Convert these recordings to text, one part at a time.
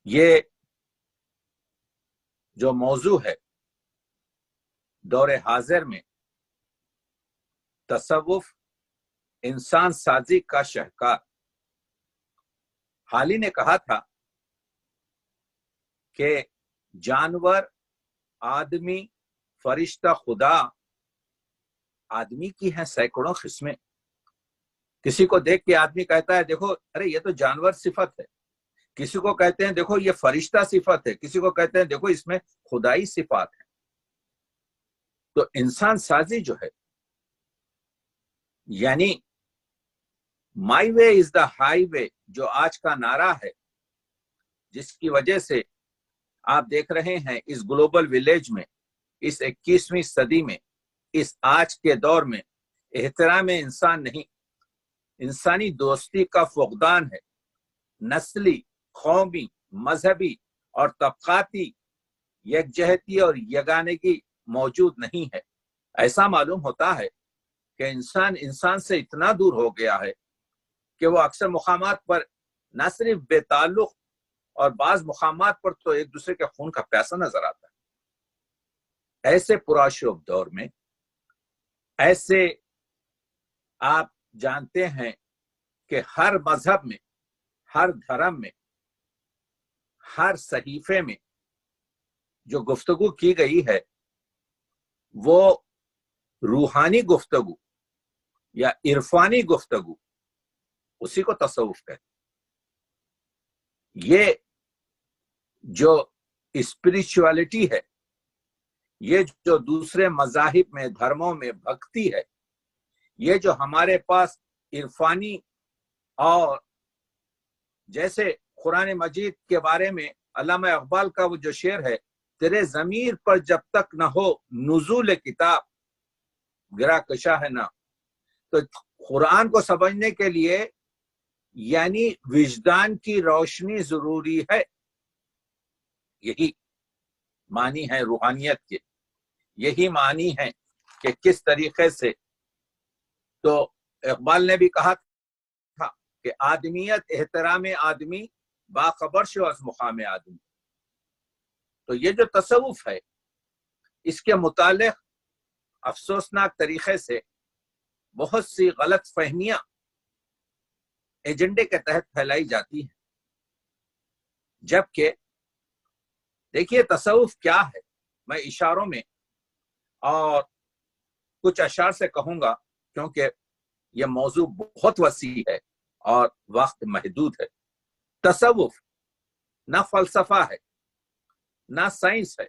یہ جو موضوع ہے دور حاضر میں تصوف انسان سازی کا شہکار، حالی نے کہا تھا کہ جانور، آدمی، فرشتہ، خدا، آدمی کی ہیں سینکڑوں قسمیں۔ کسی کو دیکھ کے آدمی کہتا ہے دیکھو ارے یہ تو جانور صفت ہے، کسی کو کہتے ہیں دیکھو یہ فرشتہ صفت ہے، کسی کو کہتے ہیں دیکھو اس میں خدائی صفات ہے۔ تو انسان سازی جو ہے، یعنی مائی وے از دا ہائی وے، جو آج کا نعرہ ہے، جس کی وجہ سے آپ دیکھ رہے ہیں اس گلوبل ولیج میں، اس 21ویں صدی میں، اس آج کے دور میں احترام انسان نہیں، انسانی دوستی کا فقدان ہے، نسلی، قومی، مذہبی اور طبقاتی یکجہتی اور یگانگی موجود نہیں ہے۔ ایسا معلوم ہوتا ہے کہ انسان سے اتنا دور ہو گیا ہے کہ وہ اکثر مقامات پر نہ صرف بے تعلق اور بعض مقامات پر تو ایک دوسرے کے خون کا پیاسا نظر آتا ہے۔ ایسے پرآشوب دور میں، ایسے آپ جانتے ہیں کہ ہر مذہب میں، ہر دھرم میں، ہر صحیفے میں جو گفتگو کی گئی ہے وہ روحانی گفتگو یا عرفانی گفتگو، اسی کو تصوف کہتے ہیں۔ یہ جو اسپریچولیٹی ہے، یہ جو دوسرے مذاہب میں، دھرموں میں بھکتی ہے، یہ جو ہمارے پاس عرفانی، اور جیسے قرآن مجید کے بارے میں علامہ اقبال کا وہ جو شعر ہے، تیرے ضمیر پر جب تک نہ ہو نزول کتاب، گرا کشا ہے نہ۔ تو قرآن کو سمجھنے کے لیے یعنی وجدان کی روشنی ضروری ہے، یہی معنی ہے روحانیت کے، یہی معنی ہے کہ کس طریقے سے۔ تو اقبال نے بھی کہا تھا کہ آدمیت احترام آدمی، باخبر شو از مقام آدمی۔ تو یہ جو تصوف ہے، اس کے متعلق افسوسناک طریقے سے بہت سی غلط فہمیاں ایجنڈے کے تحت پھیلائی جاتی ہیں، جبکہ دیکھیے تصوف کیا ہے، میں اشاروں میں اور کچھ اشعار سے کہوں گا، کیونکہ یہ موضوع بہت وسیع ہے اور وقت محدود ہے۔ تصوف نہ فلسفہ ہے، نہ سائنس ہے،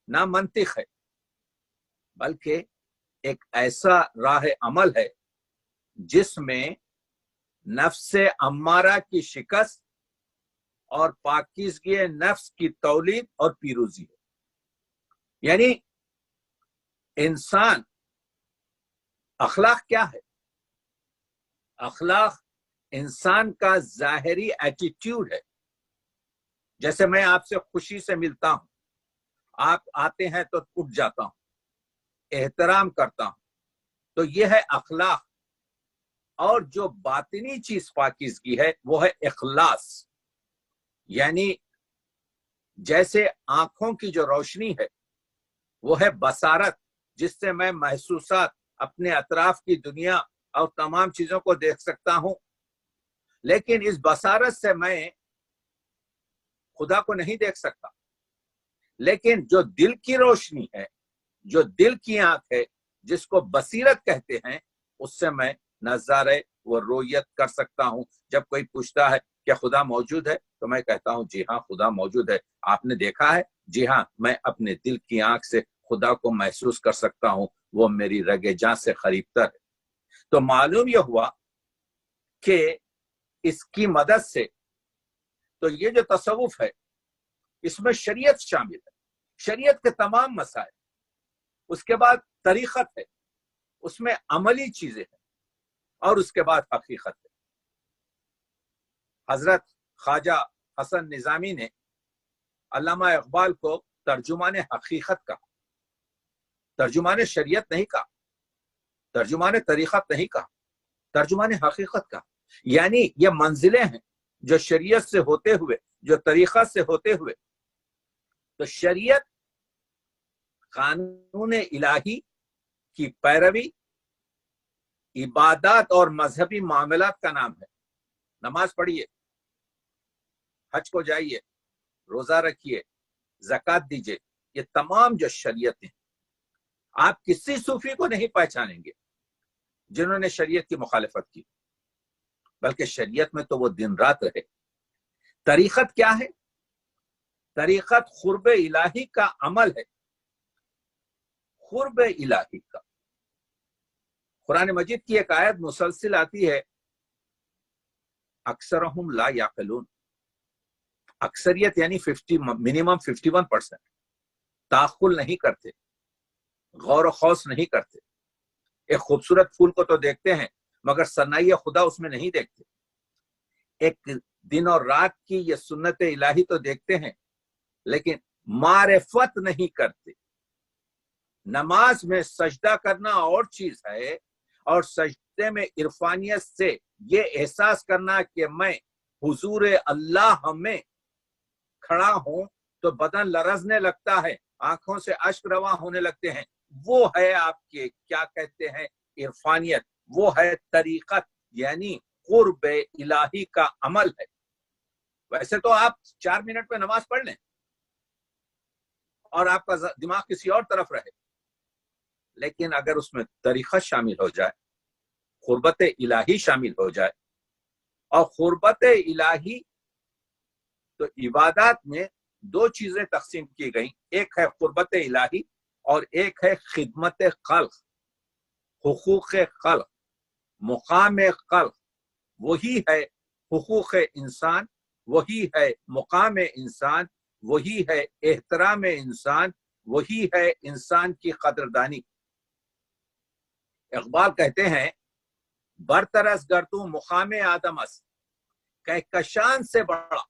نہ منطق ہے، بلکہ ایک ایسا راہ عمل ہے جس میں نفس امارہ کی شکست اور پاکیزگی نفس کی تولید اور پیروزی ہے۔ یعنی انسان، اخلاق کیا ہے؟ اخلاق انسان کا ظاہری ایٹیٹیوڈ ہے۔ جیسے میں آپ سے خوشی سے ملتا ہوں، آپ آتے ہیں تو اٹھ جاتا ہوں، احترام کرتا ہوں، تو یہ ہے اخلاق۔ اور جو باطنی چیز پاکیزگی ہے وہ ہے اخلاص، یعنی جیسے آنکھوں کی جو روشنی ہے وہ ہے بصارت، جس سے میں محسوسات، اپنے اطراف کی دنیا اور تمام چیزوں کو دیکھ سکتا ہوں، لیکن اس بصارت سے میں خدا کو نہیں دیکھ سکتا۔ لیکن جو دل کی روشنی ہے، جو دل کی آنکھ ہے، جس کو بصیرت کہتے ہیں، اس سے میں نظارے و رویت کر سکتا ہوں۔ جب کوئی پوچھتا ہے کہ خدا موجود ہے تو میں کہتا ہوں جی ہاں خدا موجود ہے۔ آپ نے دیکھا ہے؟ جی ہاں، میں اپنے دل کی آنکھ سے خدا کو محسوس کر سکتا ہوں، وہ میری رگ جاں سے قریب تر ہے۔ تو معلوم یہ ہوا کہ اس کی مدد سے، تو یہ جو تصوف ہے اس میں شریعت شامل ہے، شریعت کے تمام مسائل، اس کے بعد طریقت ہے، اس میں عملی چیزیں ہیں، اور اس کے بعد حقیقت ہے۔ حضرت خواجہ حسن نظامی نے علامہ اقبال کو ترجمان حقیقت کہا، ترجمان شریعت نہیں کہا، ترجمان طریقت نہیں کہا، ترجمان حقیقت کہا۔ یعنی یہ منزلیں ہیں جو شریعت سے ہوتے ہوئے جو طریقہ سے ہوتے ہوئے تو شریعت قانون الہی کی پیروی عبادات اور مذہبی معاملات کا نام ہے۔ نماز پڑھیے، حج کو جائیے، روزہ رکھیے، زکوٰۃ دیجیے، یہ تمام جو شریعتیں، آپ کسی صوفی کو نہیں پہچانیں گے جنہوں نے شریعت کی مخالفت کی، بلکہ شریعت میں تو وہ دن رات رہے۔ طریقت کیا ہے؟ طریقت قرب الہی کا عمل ہے، قرب الہی کا۔ قرآن مجید کی ایک آیت مسلسل آتی ہے، اکثرہم لا یعقلون، اکثریت یعنی منیمم 51% تعقل نہیں کرتے، غور و خوض نہیں کرتے۔ ایک خوبصورت پھول کو تو دیکھتے ہیں مگر ثنائی خدا اس میں نہیں دیکھتے۔ ایک دن اور رات کی یہ سنت الہی تو دیکھتے ہیں لیکن معرفت نہیں کرتے۔ نماز میں سجدہ کرنا اور چیز ہے، اور سجدے میں عرفانیت سے یہ احساس کرنا کہ میں حضور اللہ میں کھڑا ہوں تو بدن لرزنے لگتا ہے، آنکھوں سے اشک رواں ہونے لگتے ہیں، وہ ہے آپ کے کیا کہتے ہیں عرفانیت، وہ ہے طریقت، یعنی قرب الہی کا عمل ہے۔ ویسے تو آپ 4 منٹ میں نماز پڑھ لیں اور آپ کا دماغ کسی اور طرف رہے، لیکن اگر اس میں طریقت شامل ہو جائے، قربت الہی شامل ہو جائے، اور قربت الہی تو عبادات میں 2 چیزیں تقسیم کی گئیں، ایک ہے قربت الہی اور ایک ہے خدمت خلق، حقوق خلق، مقام خلق۔ وہی ہے حقوق انسان، وہی ہے مقام انسان، وہی ہے احترام انسان، وہی ہے انسان کی قدردانی۔ اقبال کہتے ہیں برترس گردوں مقام آدم است، کہکشان سے بڑا،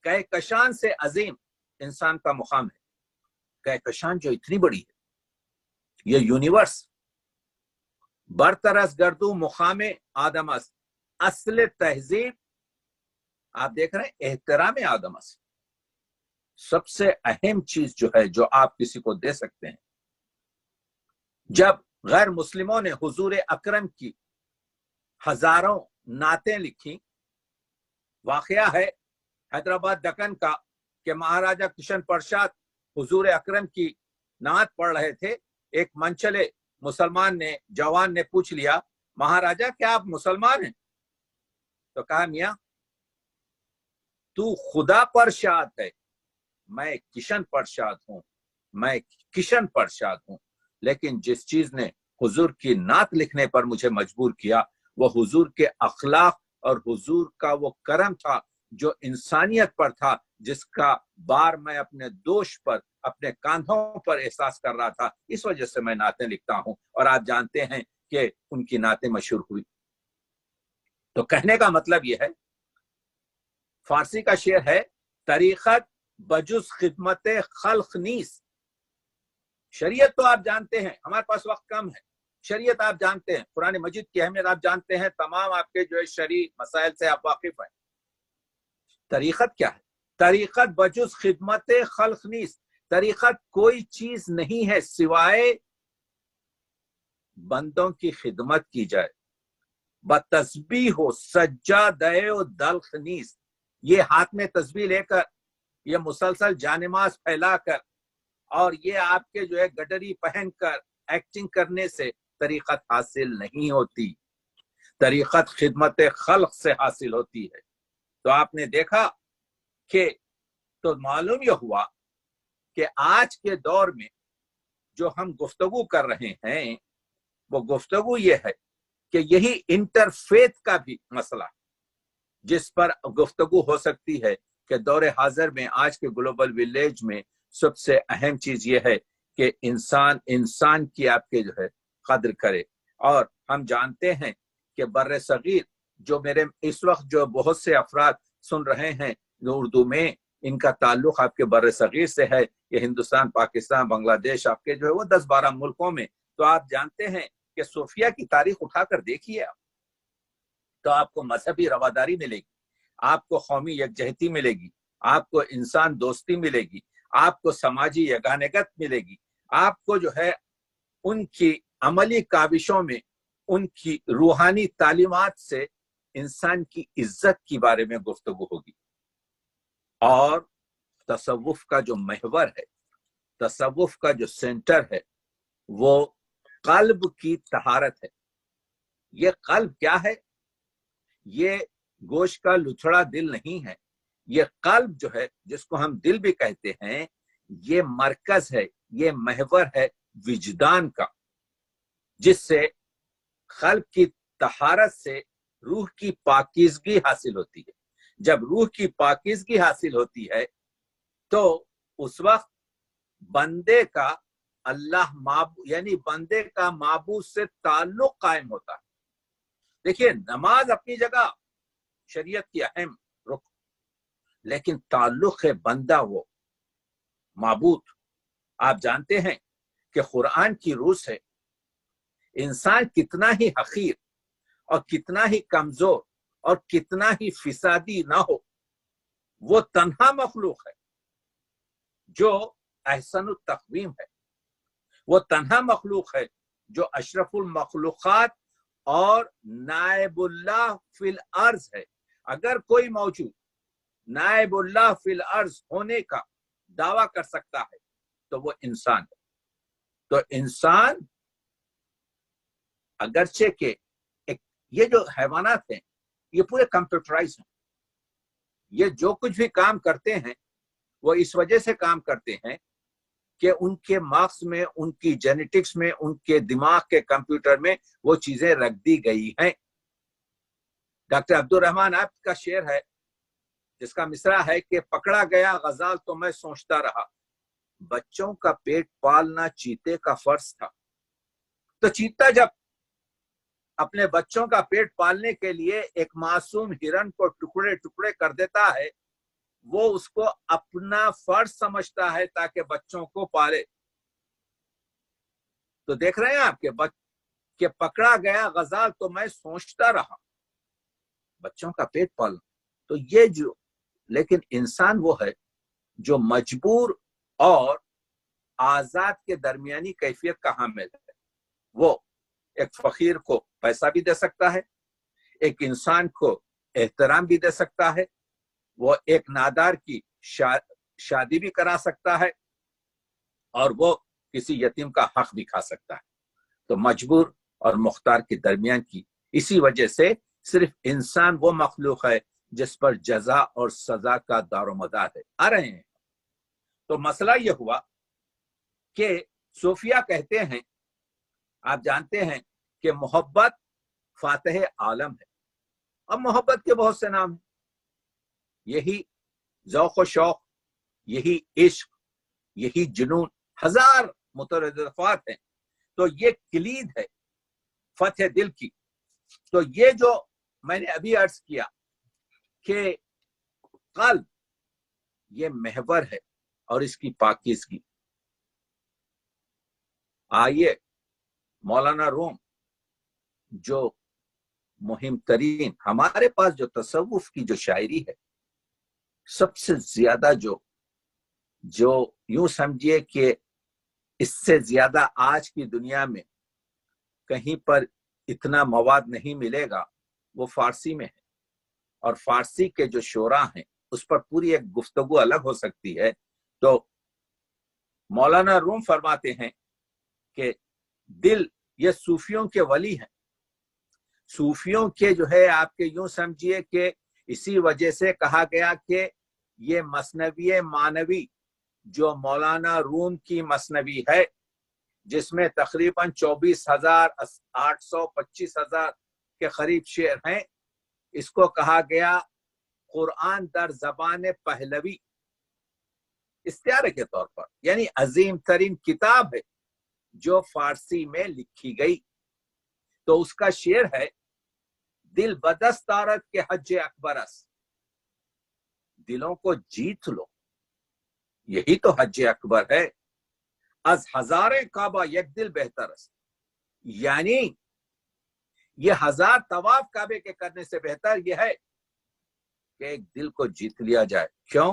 کہکشان سے عظیم انسان کا مقام ہے۔ کہکشان جو اتنی بڑی ہے، یہ یونیورس، برترس گردوں مقام آدم است، اصل تہذیب آپ دیکھ رہے ہیں احترام آدم است۔ سب سے اہم چیز جو ہے جو آپ کسی کو دے سکتے ہیں۔ جب غیر مسلموں نے حضور اکرم کی ہزاروں نعتیں لکھی، واقعہ ہے حیدرآباد دکن کا کہ مہاراجہ کشن پرساد حضور اکرم کی نعت پڑھ رہے تھے، ایک منچلے مسلمان نے، جوان نے پوچھ لیا مہاراجہ کیا آپ مسلمان ہیں؟ تو کہا میاں تو خدا پر شاد ہے، میں کشن پرساد ہوں، میں کشن پرساد ہوں، لیکن جس چیز نے حضور کی نعت لکھنے پر مجھے مجبور کیا وہ حضور کے اخلاق اور حضور کا وہ کرم تھا جو انسانیت پر تھا، جس کا بار میں اپنے دوش پر، اپنے کاندھوں پر احساس کر رہا تھا۔ اس وجہ سے میں نعتیں لکھتا ہوں، اور آپ جانتے ہیں کہ ان کی نعتیں مشہور ہوئی۔ تو کہنے کا مطلب یہ ہے، فارسی کا شعر ہے طریقت بجز خدمت خلق نیست۔ شریعت تو آپ جانتے ہیں، ہمارے پاس وقت کم ہے، شریعت آپ جانتے ہیں، قرآن مجید کی اہمیت آپ جانتے ہیں، تمام آپ کے جو ہے شرعی مسائل سے آپ واقف ہیں۔ طریقت کیا ہے؟ طریقت بجز خدمت خلق نیست، طریقت کوئی چیز نہیں ہے سوائے بندوں کی خدمت کی جائے۔ بتسبیح و سجادہ و دلق نیست، یہ ہاتھ میں تسبیح لے کر، یہ مسلسل جانماز پھیلا کر، اور یہ آپ کے جو ہے گڈری پہن کر ایکٹنگ کرنے سے طریقت حاصل نہیں ہوتی۔ طریقت خدمت خلق سے حاصل ہوتی ہے۔ تو آپ نے دیکھا کہ تو معلوم یہ ہوا کہ آج کے دور میں جو ہم گفتگو کر رہے ہیں وہ گفتگو یہ ہے کہ یہی انٹرفیتھ کا بھی مسئلہ جس پر گفتگو ہو سکتی ہے کہ دور حاضر میں، آج کے گلوبل ولیج میں سب سے اہم چیز یہ ہے کہ انسان کی آپ کے جو ہے قدر کرے۔ اور ہم جانتے ہیں کہ بر صغیر جو میرے اس وقت جو بہت سے افراد سن رہے ہیں جو اردو میں، ان کا تعلق آپ کے بر صغیر سے ہے، یہ ہندوستان، پاکستان، بنگلہ دیش، آپ کے جو ہے وہ 10-12 ملکوں میں۔ تو آپ جانتے ہیں کہ صوفیہ کی تاریخ اٹھا کر دیکھیے آپ، تو آپ کو مذہبی رواداری ملے گی، آپ کو قومی یکجہتی ملے گی، آپ کو انسان دوستی ملے گی، آپ کو سماجی یگانگت ملے گی، آپ کو جو ہے ان کی عملی کاوشوں میں ان کی روحانی تعلیمات سے انسان کی عزت کے بارے میں گفتگو ہوگی۔ اور تصوف کا جو محور ہے، تصوف کا جو سینٹر ہے، وہ قلب کی طہارت ہے۔ یہ قلب کیا ہے؟ یہ گوشت کا لچھڑا دل نہیں ہے، یہ قلب جو ہے جس کو ہم دل بھی کہتے ہیں، یہ مرکز ہے، یہ محور ہے وجدان کا، جس سے قلب کی طہارت سے روح کی پاکیزگی حاصل ہوتی ہے۔ جب روح کی پاکیزگی حاصل ہوتی ہے تو اس وقت بندے کا اللہ یعنی بندے کا معبود سے تعلق قائم ہوتا ہے۔ دیکھیے، نماز اپنی جگہ شریعت کی اہم رکن، لیکن تعلق ہے بندہ وہ معبود۔ آپ جانتے ہیں کہ قرآن کی روح سے انسان کتنا ہی حقیر اور کتنا ہی کمزور اور کتنا ہی فسادی نہ ہو، وہ تنہا مخلوق ہے جو احسن التقویم ہے، وہ تنہا مخلوق ہے جو اشرف المخلوقات اور نائب اللہ فی الارض ہے۔ اگر کوئی موجود نائب اللہ فی الارض ہونے کا دعویٰ کر سکتا ہے تو وہ انسان ہے۔ تو انسان اگرچہ کہ یہ جو حیوانات ہیں یہ پورے کمپیوٹرائز ہیں، یہ جو کچھ بھی کام کرتے ہیں وہ اس وجہ سے کام کرتے ہیں کہ ان کے مارکس میں، ان کی جینیٹکس میں، ان کے دماغ کے کمپیوٹر میں وہ چیزیں رکھ دی گئی ہیں۔ ڈاکٹر عبدالرحمن عابد کا شعر ہے جس کا مصرع ہے کہ پکڑا گیا غزال تو میں سوچتا رہا، بچوں کا پیٹ پالنا چیتے کا فرض تھا۔ تو چیتا جب اپنے بچوں کا پیٹ پالنے کے لیے ایک معصوم ہرن کو ٹکڑے ٹکڑے کر دیتا ہے، وہ اس کو اپنا فرض سمجھتا ہے تاکہ بچوں کو پالے۔ تو دیکھ رہے ہیں آپ کہ پکڑا گیا غزال تو میں سوچتا رہا، بچوں کا پیٹ پالنا۔ تو یہ جو لیکن انسان وہ ہے جو مجبور اور آزاد کے درمیانی کیفیت کا حامل ہے۔ وہ ایک فقیر کو پیسہ بھی دے سکتا ہے، ایک انسان کو احترام بھی دے سکتا ہے، وہ ایک نادار کی شادی بھی کرا سکتا ہے، اور وہ کسی یتیم کا حق بھی کھا سکتا ہے۔ تو مجبور اور مختار کے درمیان کی اسی وجہ سے صرف انسان وہ مخلوق ہے جس پر جزا اور سزا کا دار و مدار ہے۔ آ رہے ہیں تو مسئلہ یہ ہوا کہ صوفیہ کہتے ہیں، آپ جانتے ہیں کہ محبت فاتح عالم ہے۔ اب محبت کے بہت سے نام ہیں، یہی ذوق و شوق، یہی عشق، یہی جنون، ہزار مترادفات ہیں۔ تو یہ کلید ہے فتح دل کی۔ تو یہ جو میں نے ابھی عرض کیا کہ قلب یہ محور ہے اور اس کی پاکیزگی۔ آئیے مولانا روم جو مہم ترین ہمارے پاس جو تصوف کی جو شاعری ہے، سب سے زیادہ جو یوں سمجھیے کہ اس سے زیادہ آج کی دنیا میں کہیں پر اتنا مواد نہیں ملے گا، وہ فارسی میں ہے۔ اور فارسی کے جو شعراء ہیں اس پر پوری ایک گفتگو الگ ہو سکتی ہے۔ تو مولانا روم فرماتے ہیں کہ دل یہ صوفیوں کے ولی ہیں، صوفیوں کے جو ہے آپ کے یوں سمجھیے کہ اسی وجہ سے کہا گیا کہ یہ مثنوی معنوی جو مولانا روم کی مثنوی ہے، جس میں تقریباً 24,800 25,000 کے قریب شعر ہیں، اس کو کہا گیا قرآن در زبان پہلوی، استعارے کے طور پر، یعنی عظیم ترین کتاب ہے جو فارسی میں لکھی گئی۔ تو اس کا شعر ہے، دل بدست آرد کے حج اکبر است، دلوں کو جیت لو، یہی تو حج اکبر ہے۔ از ہزاریں کعبہ یک دل بہتر است، یعنی یہ 1000 طواف کعبے کے کرنے سے بہتر یہ ہے کہ ایک دل کو جیت لیا جائے۔ کیوں؟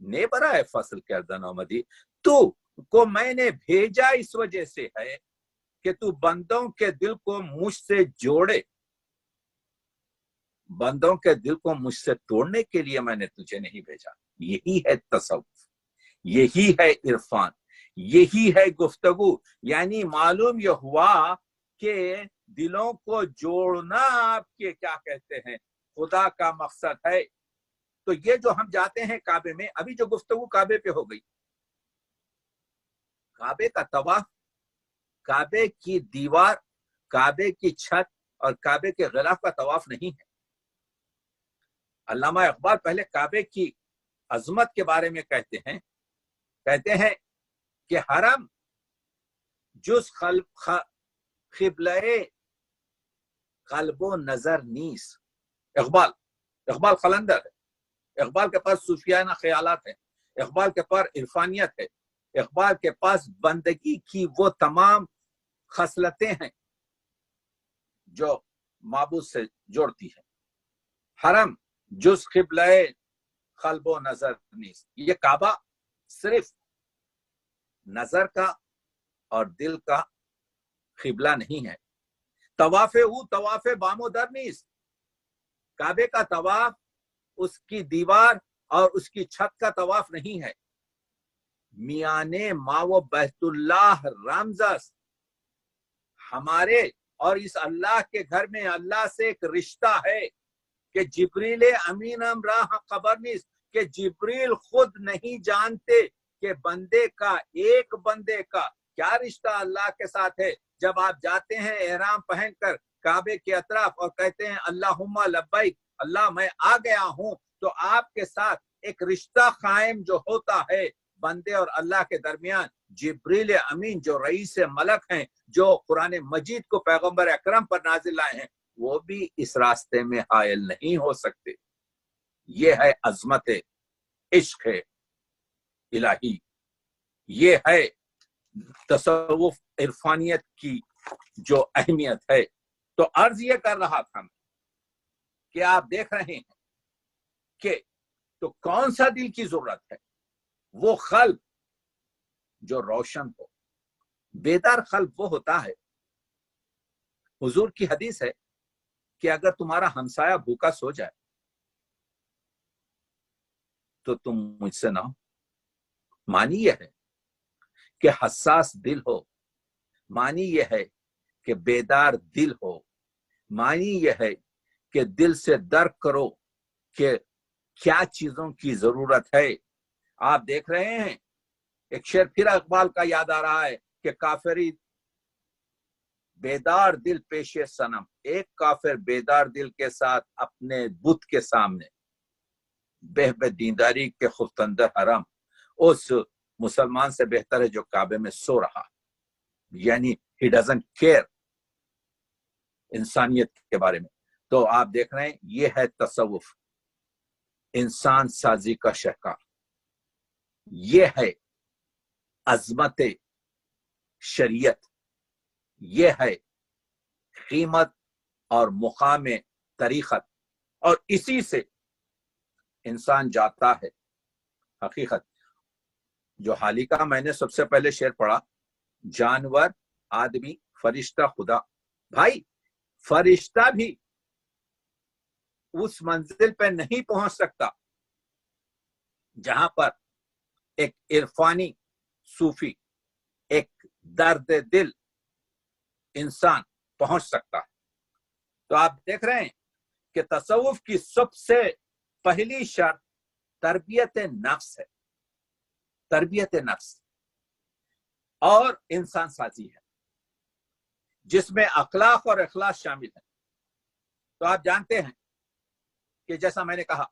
نے برائے فصل کردن آمدی، تو کو میں نے بھیجا اس وجہ سے ہے کہ تو بندوں کے دل کو مجھ سے جوڑے، بندوں کے دل کو مجھ سے توڑنے کے لیے میں نے تجھے نہیں بھیجا۔ یہی ہے تصوف، یہی ہے عرفان، یہی ہے گفتگو۔ یعنی معلوم یہ ہوا کہ دلوں کو جوڑنا آپ کے کیا کہتے ہیں خدا کا مقصد ہے۔ تو یہ جو ہم جاتے ہیں کعبے میں، ابھی جو گفتگو کعبے پہ ہو گئی، کعبے کا طواف، کعبے کی دیوار، کعبے کی چھت اور کعبے کے غلاف کا طواف نہیں ہے۔ علامہ اقبال پہلے کعبے کی عظمت کے بارے میں کہتے ہیں کہ حرم جز قبلہ قلب و نظر نیس۔ اقبال قلندر ہے، اقبال کے پاس صوفیانہ خیالات ہیں، اقبال کے پاس عرفانیت ہے، اقبال کے پاس بندگی کی وہ تمام خصلتیں ہیں جو معبود سے جوڑتی ہیں۔ حرم جز قبلہ قلب و نظر نیس، یہ کعبہ صرف نظر کا اور دل کا قبلہ نہیں ہے۔ طواف او طواف بام و در نیس، کعبے کا طواف اس کی دیوار اور اس کی چھت کا طواف نہیں ہے۔ میانے ما و بیت اللہ رمزس، ہمارے اور اس اللہ کے گھر میں اللہ سے ایک رشتہ ہے کہ جبریل امین راہ خبر نیست، کہ جبریل خود نہیں جانتے کہ بندے کا، ایک بندے کا کیا رشتہ اللہ کے ساتھ ہے۔ جب آپ جاتے ہیں احرام پہن کر کعبے کے اطراف اور کہتے ہیں اللہم لبیک، اللہ میں آ گیا ہوں، تو آپ کے ساتھ ایک رشتہ قائم جو ہوتا ہے بندے اور اللہ کے درمیان۔ جبریل امین جو رئیس ملک ہیں، جو قرآن مجید کو پیغمبر اکرم پر نازل لائے ہیں، وہ بھی اس راستے میں حائل نہیں ہو سکتے۔ یہ ہے عظمت عشق الہی، یہ ہے تصوف عرفانیت کی جو اہمیت ہے۔ تو عرض یہ کر رہا تھا کہ آپ دیکھ رہے ہیں کہ تو کون سا دل کی ضرورت ہے؟ وہ قلب جو روشن ہو۔ بیدار قلب وہ ہوتا ہے، حضور کی حدیث ہے کہ اگر تمہارا ہمسایہ بھوکا سو جائے تو تم مجھ سے نہ ہو۔ معنی یہ ہے کہ حساس دل ہو، معنی یہ ہے کہ بیدار دل ہو، معنی یہ ہے کہ دل سے درک کرو کہ کیا چیزوں کی ضرورت ہے۔ آپ دیکھ رہے ہیں ایک شعر پھر اقبال کا یاد آ رہا ہے کہ کافری بیدار دل پیش صنم، ایک کافر بیدار دل کے ساتھ اپنے بت کے سامنے بہ دینداری کے خفتندر حرم، اس مسلمان سے بہتر ہے جو کعبے میں سو رہا، یعنی ہی ڈزنٹ کیئر انسانیت کے بارے میں۔ تو آپ دیکھ رہے ہیں یہ ہے تصوف، انسان سازی کا شہکار، یہ ہے عظمت شریعت، یہ ہے قیمت اور مقام طریقت، اور اسی سے انسان جاتا ہے حقیقت۔ جو حالی کا میں نے سب سے پہلے شعر پڑھا، جانور، آدمی، فرشتہ، خدا، بھائی فرشتہ بھی اس منزل پہ نہیں پہنچ سکتا جہاں پر ایک عرفانی صوفی، ایک درد دل انسان پہنچ سکتا ہے۔ تو آپ دیکھ رہے ہیں کہ تصوف کی سب سے پہلی شرط تربیت نفس ہے، تربیت نفس اور انسان سازی ہے، جس میں اخلاق اور اخلاص شامل ہے۔ تو آپ جانتے ہیں کہ جیسا میں نے کہا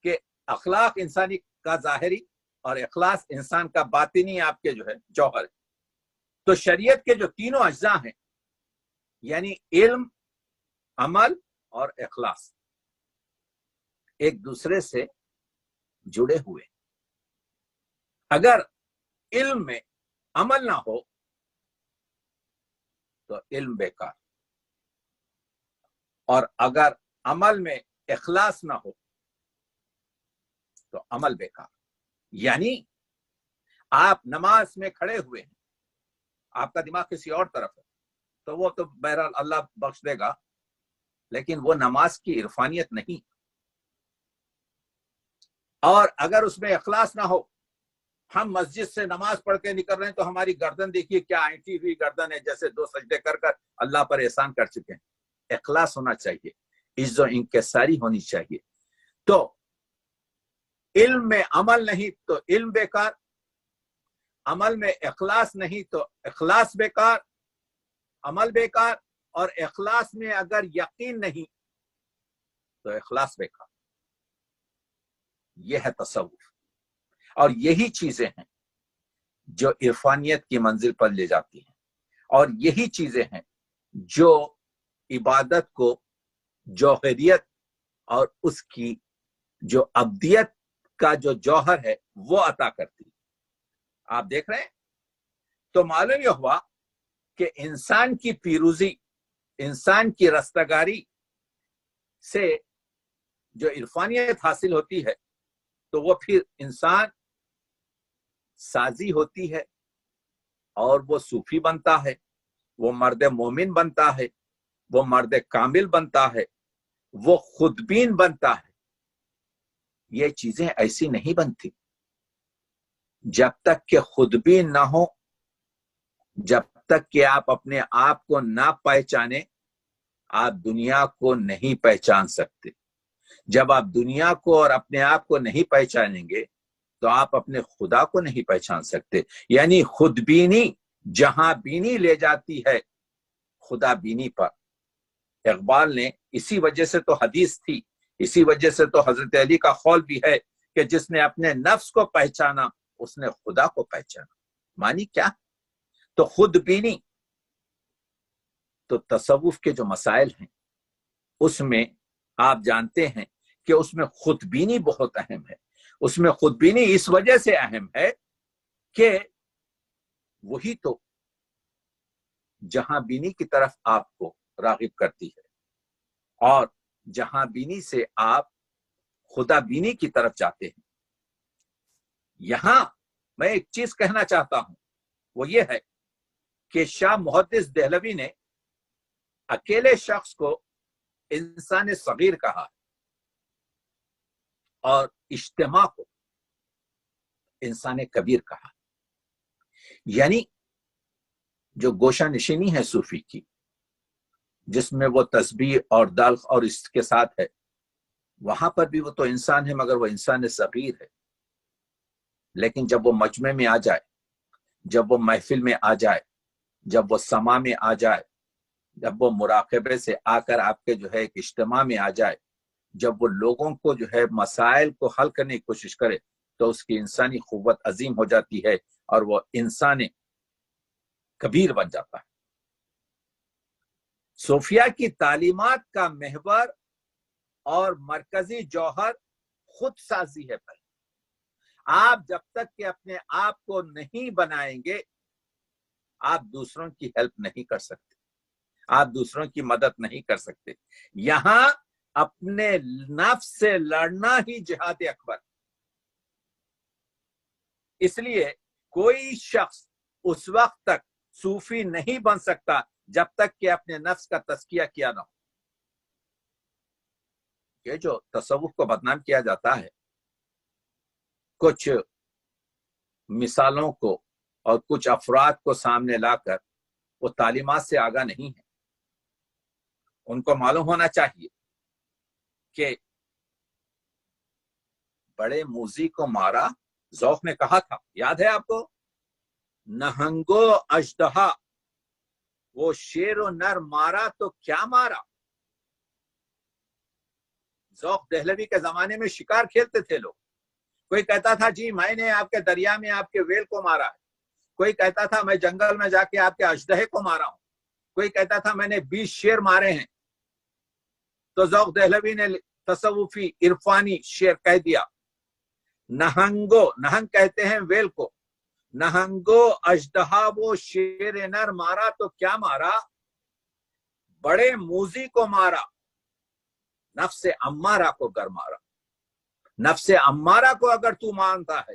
کہ اخلاق انسانی کا ظاہری اور اخلاص انسان کا باطنی آپ کے جو ہے جوہر ہے۔ تو شریعت کے جو تینوں اجزاء ہیں، یعنی علم، عمل اور اخلاص، ایک دوسرے سے جڑے ہوئے۔ اگر علم میں عمل نہ ہو تو علم بیکار، اور اگر عمل میں اخلاص نہ ہو تو عمل بیکار۔ یعنی آپ نماز میں کھڑے ہوئے ہیں، آپ کا دماغ کسی اور طرف ہے، تو وہ تو بہرحال اللہ بخش دے گا، لیکن وہ نماز کی عرفانیت نہیں۔ اور اگر اس میں اخلاص نہ ہو، ہم مسجد سے نماز پڑھ کے نکل رہے ہیں تو ہماری گردن دیکھیے کیا اینٹی ہوئی گردن ہے، جیسے 2 سجدے کر کر اللہ پر احسان کر چکے ہیں۔ اخلاص ہونا چاہیے، عز و انکساری ہونی چاہیے۔ تو علم میں عمل نہیں تو علم بیکار، عمل میں اخلاص نہیں تو اخلاص بیکار، عمل بیکار، اور اخلاص میں اگر یقین نہیں تو اخلاص بیکار۔ یہ ہے تصوف، اور یہی چیزیں ہیں جو عرفانیت کی منزل پر لے جاتی ہیں، اور یہی چیزیں ہیں جو عبادت کو جوہریت اور اس کی جو ابدیت کا جو جوہر ہے وہ عطا کرتی۔ آپ دیکھ رہے ہیں، تو معلوم یہ ہوا کہ انسان کی پیروزی، انسان کی رستگاری سے جو عرفانیت حاصل ہوتی ہے تو وہ پھر انسان سازی ہوتی ہے، اور وہ صوفی بنتا ہے، وہ مرد مومن بنتا ہے، وہ مرد کامل بنتا ہے، وہ خودبین بنتا ہے۔ یہ چیزیں ایسی نہیں بنتی۔ جب تک کہ خودبین نہ ہو، جب تک کہ آپ اپنے آپ کو نہ پہچانے، آپ دنیا کو نہیں پہچان سکتے۔ جب آپ دنیا کو اور اپنے آپ کو نہیں پہچانیں گے تو آپ اپنے خدا کو نہیں پہچان سکتے۔ یعنی خودبینی جہاں بینی لے جاتی ہے خدا بینی پر۔ اقبال نے اسی وجہ سے تو حدیث تھی، اسی وجہ سے تو حضرت علی کا قول بھی ہے کہ جس نے اپنے نفس کو پہچانا اس نے خدا کو پہچانا۔ معنی کیا؟ تو خود بینی، تو تصوف کے جو مسائل ہیں اس میں آپ جانتے ہیں کہ اس میں خود بینی بہت اہم ہے۔ اس میں خود بینی اس وجہ سے اہم ہے کہ وہی تو جہاں بینی کی طرف آپ کو راغب کرتی ہے، اور جہاں بینی سے آپ خدا بینی کی طرف جاتے ہیں۔ یہاں میں ایک چیز کہنا چاہتا ہوں، وہ یہ ہے کہ شاہ محدث دہلوی نے اکیلے شخص کو انسان صغیر کہا اور اجتماع کو انسان کبیر کہا۔ یعنی جو گوشہ نشینی ہے صوفی کی، جس میں وہ تسبیح اور دلق اور اس کے ساتھ ہے، وہاں پر بھی وہ تو انسان ہے مگر وہ انسان صغیر ہے۔ لیکن جب وہ مجمع میں آ جائے، جب وہ محفل میں آ جائے، جب وہ سما میں آ جائے، جب وہ مراقبے سے آ کر آپ کے جو ہے ایک اجتماع میں آ جائے، جب وہ لوگوں کو جو ہے مسائل کو حل کرنے کی کوشش کرے، تو اس کی انسانی قوت عظیم ہو جاتی ہے اور وہ انسان کبیر بن جاتا ہے۔ صوفیہ کی تعلیمات کا محور اور مرکزی جوہر خود سازی ہے۔ پہلے آپ جب تک کہ اپنے آپ کو نہیں بنائیں گے، آپ دوسروں کی ہیلپ نہیں کر سکتے، آپ دوسروں کی مدد نہیں کر سکتے۔ یہاں اپنے نفس سے لڑنا ہی جہاد اکبر۔ اس لیے کوئی شخص اس وقت تک صوفی نہیں بن سکتا جب تک کہ اپنے نفس کا تزکیہ کیا نہ ہو۔ یہ جو تصوف کو بدنام کیا جاتا ہے، کچھ مثالوں کو اور کچھ افراد کو سامنے لا کر وہ تعلیمات سے آگاہ نہیں ہے۔ ان کو معلوم ہونا چاہیے کہ بڑے موذی کو مارا، ذوق نے کہا تھا، یاد ہے آپ کو؟ نہنگو اژدہا، وہ شیر و نر مارا تو کیا مارا۔ ذوق دہلوی کے زمانے میں شکار کھیلتے تھے لوگ۔ کوئی کہتا تھا جی میں نے آپ کے دریا میں آپ کے ویل کو مارا ہے، کوئی کہتا تھا میں جنگل میں جا کے آپ کے اژدہے کو مارا ہوں، کوئی کہتا تھا میں نے 20 شیر مارے ہیں۔ تو ذوق دہلوی نے تصوفی عرفانی شعر کہہ دیا، نہنگو، نہنگ کہتے ہیں ویل کو، نہنگو اژدہا وہ شیر نر مارا تو کیا مارا، بڑے موذی کو مارا، نفس امارہ کو گر مارا۔ نفس امارہ کو اگر تو مانتا ہے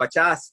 50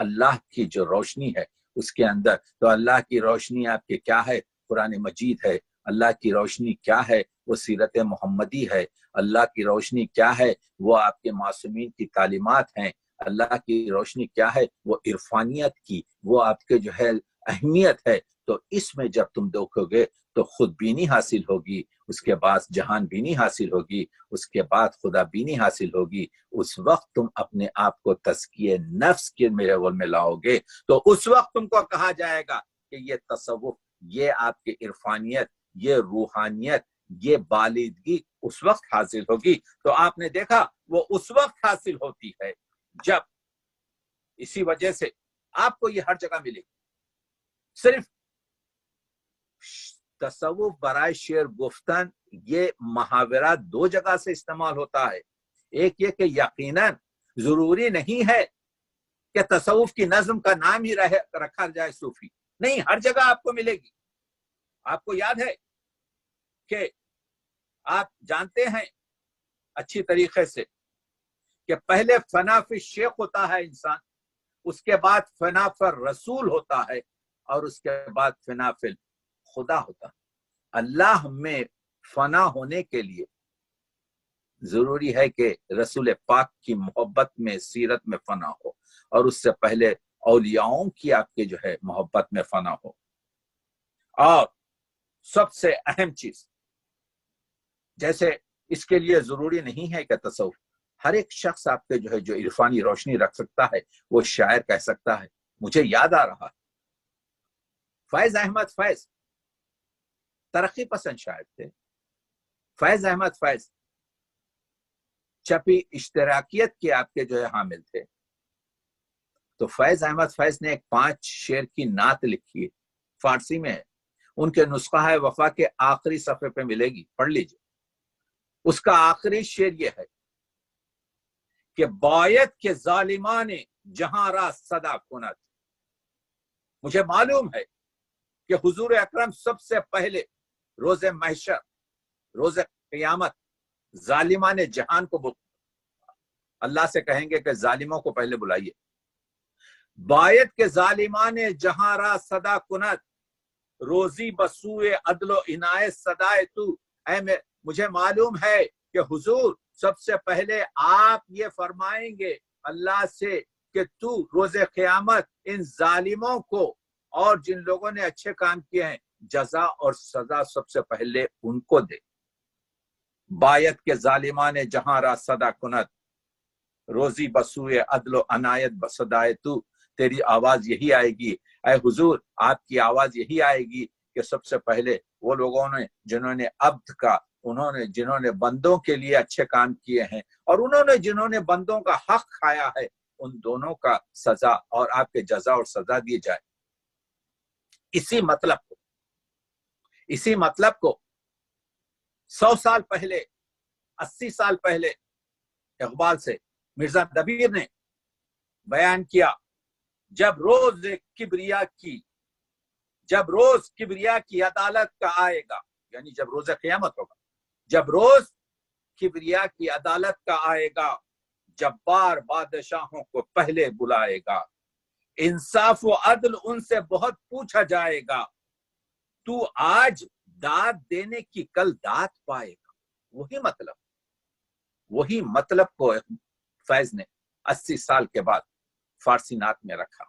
اللہ کی جو روشنی ہے اس کے اندر، تو اللہ کی روشنی آپ کے کیا ہے؟ قرآن مجید ہے. اللہ کی روشنی کیا ہے؟ وہ سیرت محمدی ہے. اللہ کی روشنی کیا ہے؟ وہ آپ کے معصومین کی تعلیمات ہیں. اللہ کی روشنی کیا ہے؟ وہ عرفانیت کی، وہ آپ کے جو ہے اہمیت ہے. تو اس میں جب تم دیکھو گے تو خود بینی حاصل ہوگی، اس کے بعد جہان بینی حاصل ہوگی، اس کے بعد خدا بینی حاصل ہوگی. اس وقت تم اپنے آپ کو تزکیہ نفس کے لیول میں لاؤ گے، تو اس وقت تم کو کہا جائے گا کہ یہ تصوف، یہ آپ کی عرفانیت، یہ روحانیت، یہ بالغی اس وقت حاصل ہوگی. تو آپ نے دیکھا وہ اس وقت حاصل ہوتی ہے جب، اسی وجہ سے آپ کو یہ ہر جگہ ملے گی. صرف تصوف برائے شعر گفتن یہ محاورہ دو جگہ سے استعمال ہوتا ہے. ایک یہ کہ یقیناً ضروری نہیں ہے کہ تصوف کی نظم کا نام ہی رکھا جائے صوفی، نہیں، ہر جگہ آپ کو ملے گی. آپ کو یاد ہے کہ آپ جانتے ہیں اچھی طریقے سے کہ پہلے فنا فی الشیخ ہوتا ہے انسان، اس کے بعد فنا فی رسول ہوتا ہے، اور اس کے بعد فنا فی خدا ہوتا ہے. اللہ میں فنا ہونے کے لیے ضروری ہے کہ رسول پاک کی محبت میں، سیرت میں فنا ہو، اور اس سے پہلے اولیاؤں کی آپ کے جو ہے محبت میں فنا ہو. اور سب سے اہم چیز، جیسے اس کے لیے ضروری نہیں ہے کہ تصوف، ہر ایک شخص آپ کے جو ہے جو عرفانی روشنی رکھ سکتا ہے، وہ شاعر کہہ سکتا ہے. مجھے یاد آ رہا ہے فیض احمد فیض ترقی پسند شاعر تھے. فیض احمد فیض چپی اشتراکیت کے آپ کے جو ہے حامل تھے. تو فیض احمد فیض نے ایک 5 شعر کی نعت لکھی ہے، فارسی میں ہے. ان کے نسخہ ہے وفا کے آخری صفحے پہ ملے گی، پڑھ لیجیے. اس کا آخری شعر یہ ہے کہ باید کے ظالمان جہاں را صدا کنت. مجھے معلوم ہے کہ حضور اکرم سب سے پہلے روز محشر، روز قیامت، ظالمان جہان کو اللہ سے کہیں گے کہ ظالموں کو پہلے بلائیے. باید کے ظالمان جہاں را صدا کنت، روزی بسوئے عدل و عنایت صدائے تو. مجھے معلوم ہے کہ حضور سب سے پہلے آپ یہ فرمائیں گے اللہ سے کہ تو روز قیامت ان ظالموں کو اور جن لوگوں نے اچھے کام کیے ہیں جزا اور سزا سب سے پہلے ان کو دے. باید کے ظالمان جہاں را صدا کنت، روزی بسوئے عدل و عنایت بصدائے تو. تیری آواز یہی آئے گی اے حضور، آپ کی آواز یہی آئے گی کہ سب سے پہلے وہ لوگوں نے جنہوں نے عبد کا، جنہوں نے بندوں کے لیے اچھے کام کیے ہیں، اور انہوں نے جنہوں نے بندوں کا حق کھایا ہے، ان دونوں کا سزا اور آپ کے جزا اور سزا دی جائے. اسی مطلب کو 100 سال پہلے، 80 سال پہلے اقبال سے مرزا دبیر نے بیان کیا. جب روز کبریا کی عدالت کا آئے گا، یعنی جب روز قیامت ہوگا، جب روز کبریا کی عدالت کا آئے گا، جبار بادشاہوں کو پہلے بلائے گا، انصاف و عدل ان سے بہت پوچھا جائے گا، تو آج داد دینے کی کل داد پائے گا. وہی مطلب کو فیض نے 80 سال کے بعد فارسی نعت میں رکھا.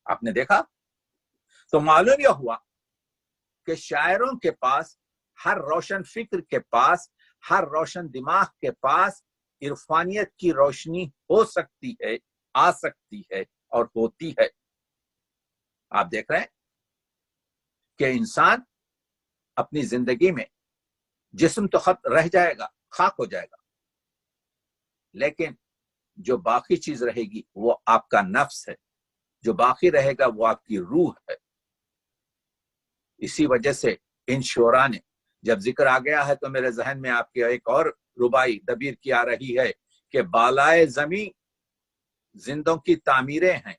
آپ نے دیکھا تو معلوم یہ ہوا کہ شاعروں کے پاس، ہر روشن فکر کے پاس، ہر روشن دماغ کے پاس عرفانیت کی روشنی ہو سکتی ہے، آ سکتی ہے اور ہوتی ہے. آپ دیکھ رہے ہیں کہ انسان اپنی زندگی میں جسم تو رہ جائے گا، خاک ہو جائے گا، لیکن جو باقی چیز رہے گی وہ آپ کا نفس ہے، جو باقی رہے گا وہ آپ کی روح ہے. اسی وجہ سے ان شعراء نے جب ذکر آ گیا ہے تو میرے ذہن میں آپ کی ایک اور ربائی دبیر کی آ رہی ہے کہ بالائے زمین زندوں کی تعمیریں ہیں،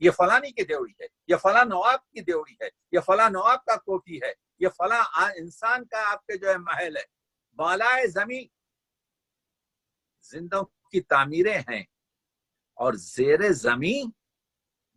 یہ فلانی کی دیوڑی ہے، یہ فلاں نواب کی دیوڑی ہے، یہ فلاں نواب کا کوٹھی ہے، یہ فلاں انسان کا آپ کے جو ہے محل ہے. بالائے زمین زندوں کی تعمیریں ہیں، اور زیر زمین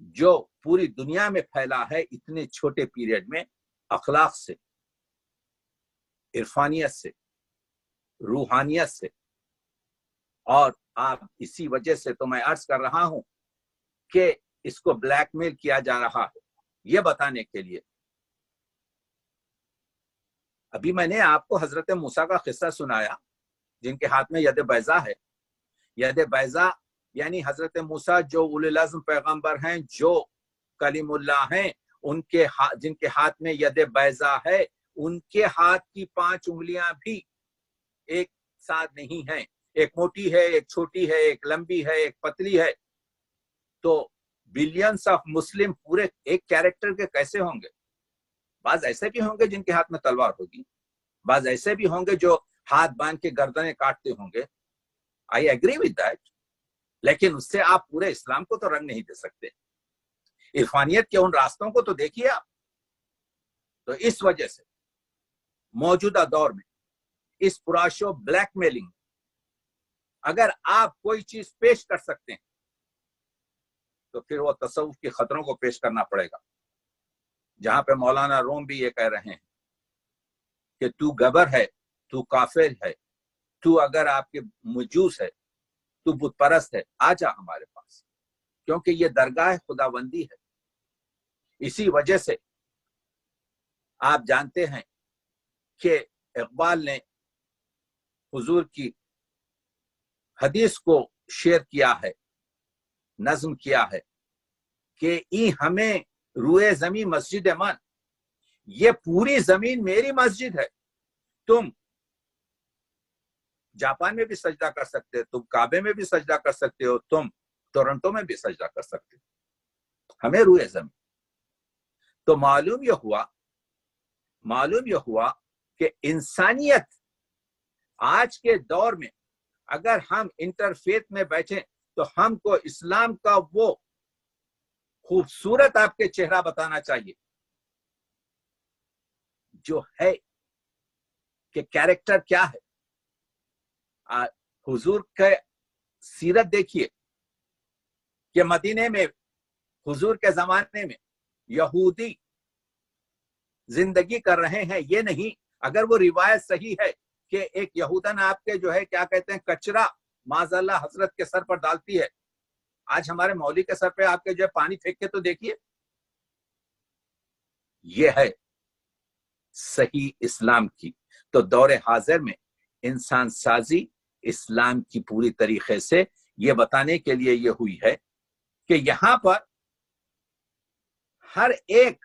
جو پوری دنیا میں پھیلا ہے اتنے چھوٹے پیریڈ میں، اخلاق سے، عرفانیت سے، روحانیت سے. اور آپ اسی وجہ سے تو میں عرض کر رہا ہوں کہ اس کو بلیک میل کیا جا رہا ہے، یہ بتانے کے لیے. ابھی میں نے آپ کو حضرت موسیٰ کا قصہ سنایا جن کے ہاتھ میں ید بیضا ہے. ید بیضا یعنی حضرت موسیٰ جو اولو العزم پیغمبر ہیں، جو کلیم اللہ ہیں، ان کے جن کے ہاتھ میں ید بیضا ہے، ان کے ہاتھ کی 5 انگلیاں بھی ایک ساتھ نہیں ہیں. ایک موٹی ہے، ایک چھوٹی ہے، ایک لمبی ہے، ایک پتلی ہے. تو بلینس آف مسلم پورے ایک کیریکٹر کے کیسے ہوں گے؟ بعض ایسے بھی ہوں گے جن کے ہاتھ میں تلوار ہوگی، بعض ایسے بھی ہوں گے جو ہاتھ باندھ کے گردنیں کاٹتے ہوں گے. I agree with that. لیکن اس سے آپ پورے اسلام کو تو رنگ نہیں دے سکتے. عرفانیت کے ان راستوں کو تو دیکھیے آپ. تو اس وجہ سے موجودہ دور میں اس پراشو بلیک میلنگ، اگر آپ کوئی چیز پیش کر سکتے ہیں تو پھر وہ تصوف کے خطروں کو پیش کرنا پڑے گا، جہاں پہ مولانا روم بھی یہ کہہ رہے ہیں کہ تو گبر ہے، تو کافر ہے، تو اگر آپ کے مجوس ہے، تو بت پرست ہے، آ جا ہمارے پاس، کیونکہ یہ درگاہ خداوندی ہے. اسی وجہ سے آپ جانتے ہیں کہ اقبال نے حضور کی حدیث کو شیئر کیا ہے، نظم کیا ہے کہ ای ہمیں روئے زمین مسجد من، یہ پوری زمین میری مسجد ہے. تم جاپان میں بھی سجدہ کر سکتے ہو، تم کعبے میں بھی سجدہ کر سکتے ہو، تم ٹورنٹو میں بھی سجدہ کر سکتے ہو، ہمیں روئے زمین. تو معلوم یہ ہوا کہ انسانیت آج کے دور میں اگر ہم انٹرفیت میں بیٹھیں تو ہم کو اسلام کا وہ خوبصورت آپ کے چہرہ بتانا چاہیے جو ہے کہ کیریکٹر کیا ہے. حضور کا سیرت دیکھیے کہ مدینے میں حضور کے زمانے میں یہودی زندگی کر رہے ہیں. یہ نہیں، اگر وہ روایت صحیح ہے کہ ایک یہودن آپ کے جو ہے کیا کہتے ہیں کچرا معاذ اللہ حضرت کے سر پر ڈالتی ہے. آج ہمارے مولوی کے سر پہ آپ کے جو ہے پانی پھینک کے تو دیکھیے. یہ ہے صحیح اسلام کی. تو دور حاضر میں انسان سازی اسلام کی پوری طریقے سے یہ بتانے کے لیے یہ ہوئی ہے کہ یہاں پر ہر ایک،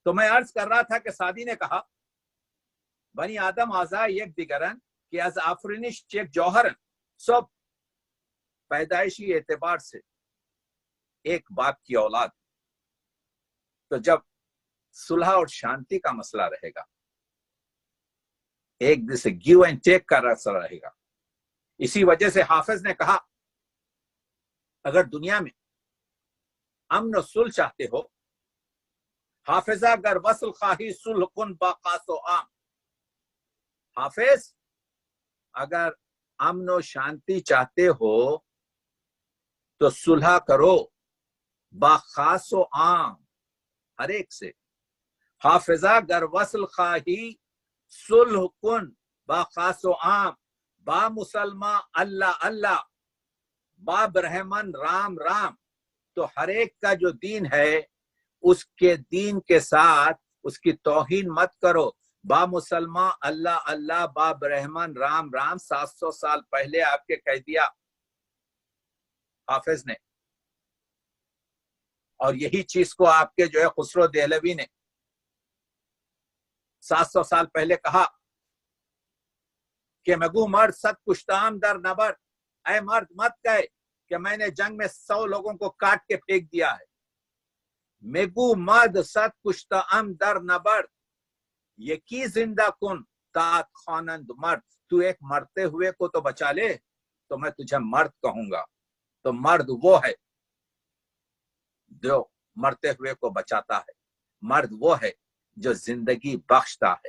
تو میں عرض کر رہا تھا کہ سعدی نے کہا بنی آدم آزا یک دیگرن کہ از آفرینش یک جوہرن، سب پیدائشی اعتبار سے ایک باپ کی اولاد. تو جب صلح اور شانتی کا مسئلہ رہے گا، ایک دوسرے گیو اینڈ ٹیک کا مسئلہ رہے گا. اسی وجہ سے حافظ نے کہا اگر دنیا میں امن و صلح چاہتے ہو، حافظہ گر وصل خواہی صلح کن با قاس و عام. حافظ اگر امن و شانتی چاہتے ہو تو صلح کرو با خاص و عام، ہر ایک سے. حافظہ گر وصل خواہی صلح کن با خاص و عام، با مسلمان اللہ اللہ، با برہمن رام رام. تو ہر ایک کا جو دین ہے اس کے دین کے ساتھ اس کی توہین مت کرو. با مسلمان اللہ اللہ، با برہمن رام رام. 700 سال پہلے آپ کے کہہ دیا حافظ نے. اور یہی چیز کو آپ کے جو ہے خسرو دہلوی نے 700 سال پہلے کہا کہ مگو مرد ست کشتام در نبرد. اے مرد مت کہے کہ میں نے جنگ میں 100 لوگوں کو کاٹ کے پھینک دیا ہے. مگو مرد ست کشتام در نبرد، یکی زندہ کن تات خوانند مرد. تو ایک مرتے ہوئے کو تو بچا لے تو میں تجھے مرد کہوں گا. تو مرد وہ ہے جو مرتے ہوئے کو بچاتا ہے، مرد وہ ہے جو زندگی بخشتا ہے.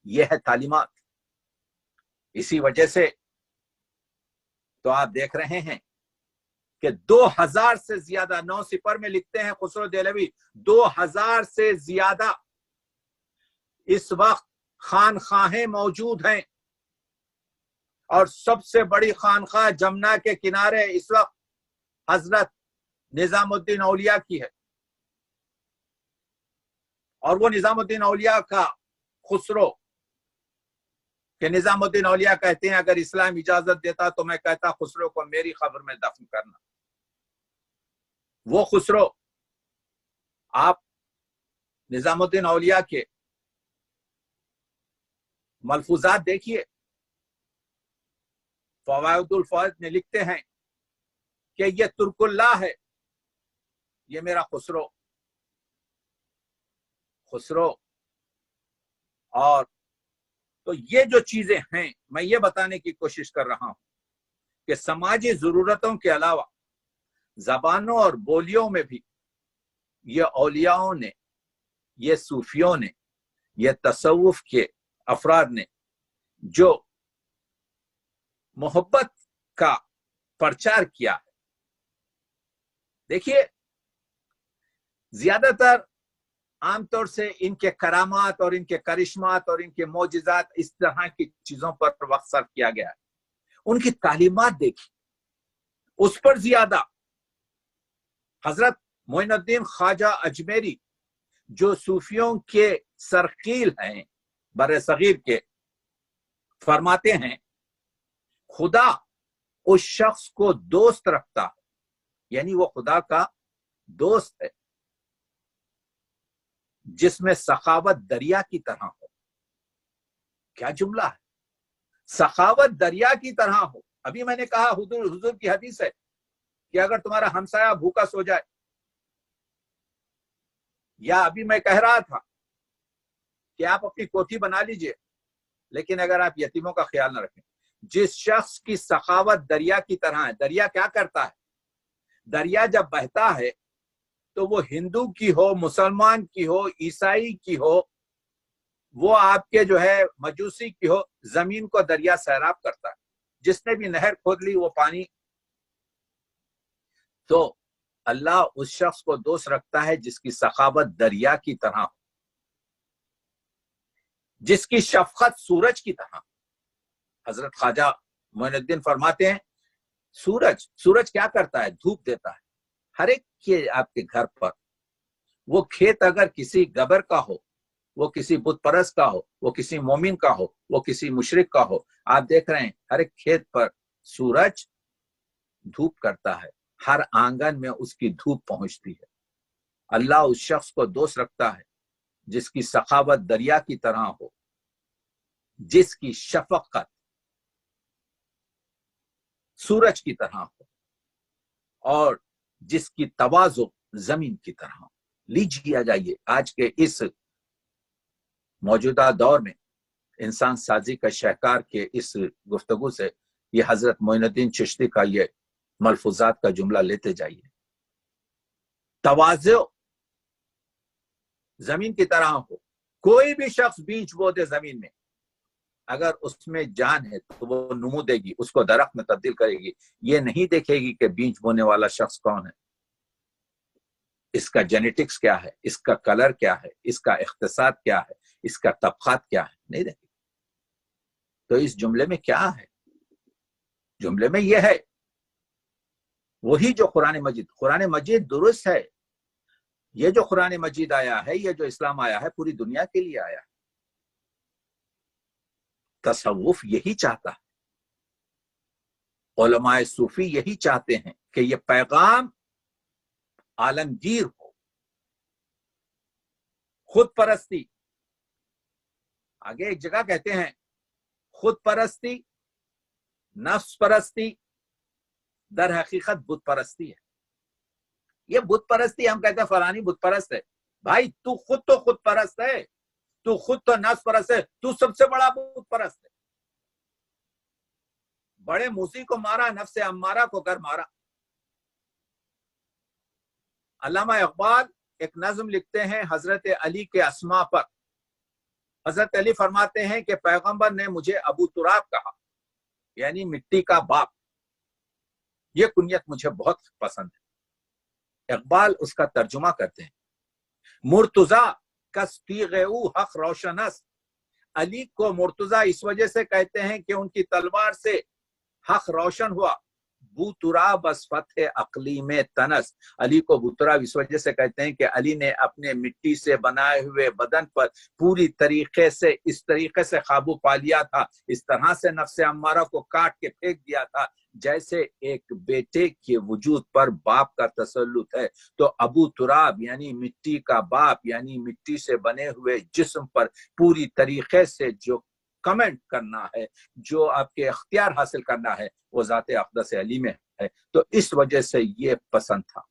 یہ ہے تعلیمات. اسی وجہ سے تو آپ دیکھ رہے ہیں کہ 2000 سے زیادہ 9 سپر میں لکھتے ہیں خسرو دہلوی 2000 سے زیادہ اس وقت خانخواہیں موجود ہیں، اور سب سے بڑی خانخواہ جمنا کے کنارے اس وقت حضرت نظام الدین اولیاء کی ہے، اور وہ نظام الدین اولیاء کا خسرو کہ نظام الدین اولیاء کہتے ہیں اگر اسلام اجازت دیتا تو میں کہتا خسرو کو میری قبر میں دفن کرنا۔ وہ خسرو آپ نظام الدین اولیاء کے ملفوظات دیکھیے، فوائد الفوائد میں لکھتے ہیں کہ یہ ترک اللہ ہے، یہ میرا خسرو اور تو یہ جو چیزیں ہیں میں یہ بتانے کی کوشش کر رہا ہوں کہ سماجی ضرورتوں کے علاوہ زبانوں اور بولیوں میں بھی یہ اولیاءوں نے، یہ صوفیوں نے، یہ تصوف کے افراد نے جو محبت کا پرچار کیا ہے۔ دیکھیے زیادہ تر عام طور سے ان کے کرامات اور ان کے کرشمات اور ان کے معجزات اس طرح کی چیزوں پر وقت صرف کیا گیا ہے۔ ان کی تعلیمات دیکھیں، اس پر زیادہ حضرت معین الدین خواجہ اجمیری جو صوفیوں کے سرخیل ہیں بر صغیر کے، فرماتے ہیں خدا اس شخص کو دوست رکھتا ہے، یعنی وہ خدا کا دوست ہے جس میں سخاوت دریا کی طرح ہو۔ کیا جملہ ہے، سخاوت دریا کی طرح ہو۔ ابھی میں نے کہا حضور کی حدیث ہے کہ اگر تمہارا ہمسایہ بھوکا سو جائے، یا ابھی میں کہہ رہا تھا کہ آپ اپنی کوٹھی بنا لیجئے لیکن اگر آپ یتیموں کا خیال نہ رکھیں، جس شخص کی سخاوت دریا کی طرح ہے۔ دریا کیا کرتا ہے؟ دریا جب بہتا ہے تو وہ ہندو کی ہو، مسلمان کی ہو، عیسائی کی ہو، وہ آپ کے جو ہے مجوسی کی ہو، زمین کو دریا سیراب کرتا ہے۔ جس نے بھی نہر کھود لی وہ پانی، تو اللہ اس شخص کو دوست رکھتا ہے جس کی سخاوت دریا کی طرح ہو، جس کی شفقت سورج کی طرح۔ حضرت خواجہ معین الدین فرماتے ہیں سورج کیا کرتا ہے؟ دھوپ دیتا ہے ہر ایک کے آپ کے گھر پر۔ وہ کھیت اگر کسی گبر کا ہو، وہ کسی بت پرست کا ہو، وہ کسی مومن کا ہو، وہ کسی مشرک کا ہو، آپ دیکھ رہے ہیں ہر ایک کھیت پر سورج دھوپ کرتا ہے، ہر آنگن میں اس کی دھوپ پہنچتی ہے۔ اللہ اس شخص کو دوست رکھتا ہے جس کی سخاوت دریا کی طرح ہو، جس کی شفقت سورج کی طرح ہو، اور جس کی تواضع زمین کی طرح ہو۔ لیجیے آ جائیے آج کے اس موجودہ دور میں انسان سازی کا شہکار کے اس گفتگو سے یہ حضرت معین الدین چشتی کا یہ ملفوظات کا جملہ لیتے جائیے۔ تواضع زمین کی طرح ہو۔ کوئی بھی شخص بیج بو دے زمین میں، اگر اس میں جان ہے تو وہ نمو دے گی، اس کو درخت میں تبدیل کرے گی۔ یہ نہیں دیکھے گی کہ بیج بونے والا شخص کون ہے، اس کا جینیٹکس کیا ہے، اس کا کلر کیا ہے، اس کا اقتصاد کیا ہے، اس کا طبقات کیا ہے، نہیں دیکھے گی۔ تو اس جملے میں کیا ہے؟ جملے میں یہ ہے وہی جو قرآن مجید درست ہے۔ یہ جو قرآن مجید آیا ہے، یہ جو اسلام آیا ہے، پوری دنیا کے لیے آیا ہے۔ تصوف یہی چاہتا ہے، علماء صوفی یہی چاہتے ہیں کہ یہ پیغام عالمگیر ہو۔ خود پرستی، آگے ایک جگہ کہتے ہیں خود پرستی، نفس پرستی در حقیقت بت پرستی ہے۔ یہ بت پرستی ہم کہتے ہیں فلانی بت پرست ہے۔ بھائی تو خود تو خود پرست ہے، تو خود تو نفس پرست ہے، تو سب سے بڑا بت پرست ہے۔ بڑے موسی کو مارا، نفس امارہ کو گھر مارا۔ علامہ اقبال ایک نظم لکھتے ہیں حضرت علی کے اسماء پر۔ حضرت علی فرماتے ہیں کہ پیغمبر نے مجھے ابو تراب کہا، یعنی مٹی کا باپ۔ یہ کنیت مجھے بہت پسند ہے۔ اقبال اس کا ترجمہ کرتے ہیں، مرتضی کس تیغ او حق روشن است، علی کو مرتضی اس وجہ سے کہتے ہیں کہ ان کی تلوار سے حق روشن ہوا، بوتراب از فتح اقلیم تنس، علی کو بوتراب اس وجہ سے کہتے ہیں کہ علی نے اپنے مٹی سے بنائے ہوئے بدن پر پوری طریقے سے اس طریقے سے قابو پا لیا تھا، اس طرح سے نفس امارہ کو کاٹ کے پھینک دیا تھا جیسے ایک بیٹے کے وجود پر باپ کا تسلط ہے۔ تو ابو تراب یعنی مٹی کا باپ، یعنی مٹی سے بنے ہوئے جسم پر پوری طریقے سے جو کمنٹ کرنا ہے، جو آپ کے اختیار حاصل کرنا ہے، وہ ذات اقدس علی میں ہے۔ تو اس وجہ سے یہ پسند تھا۔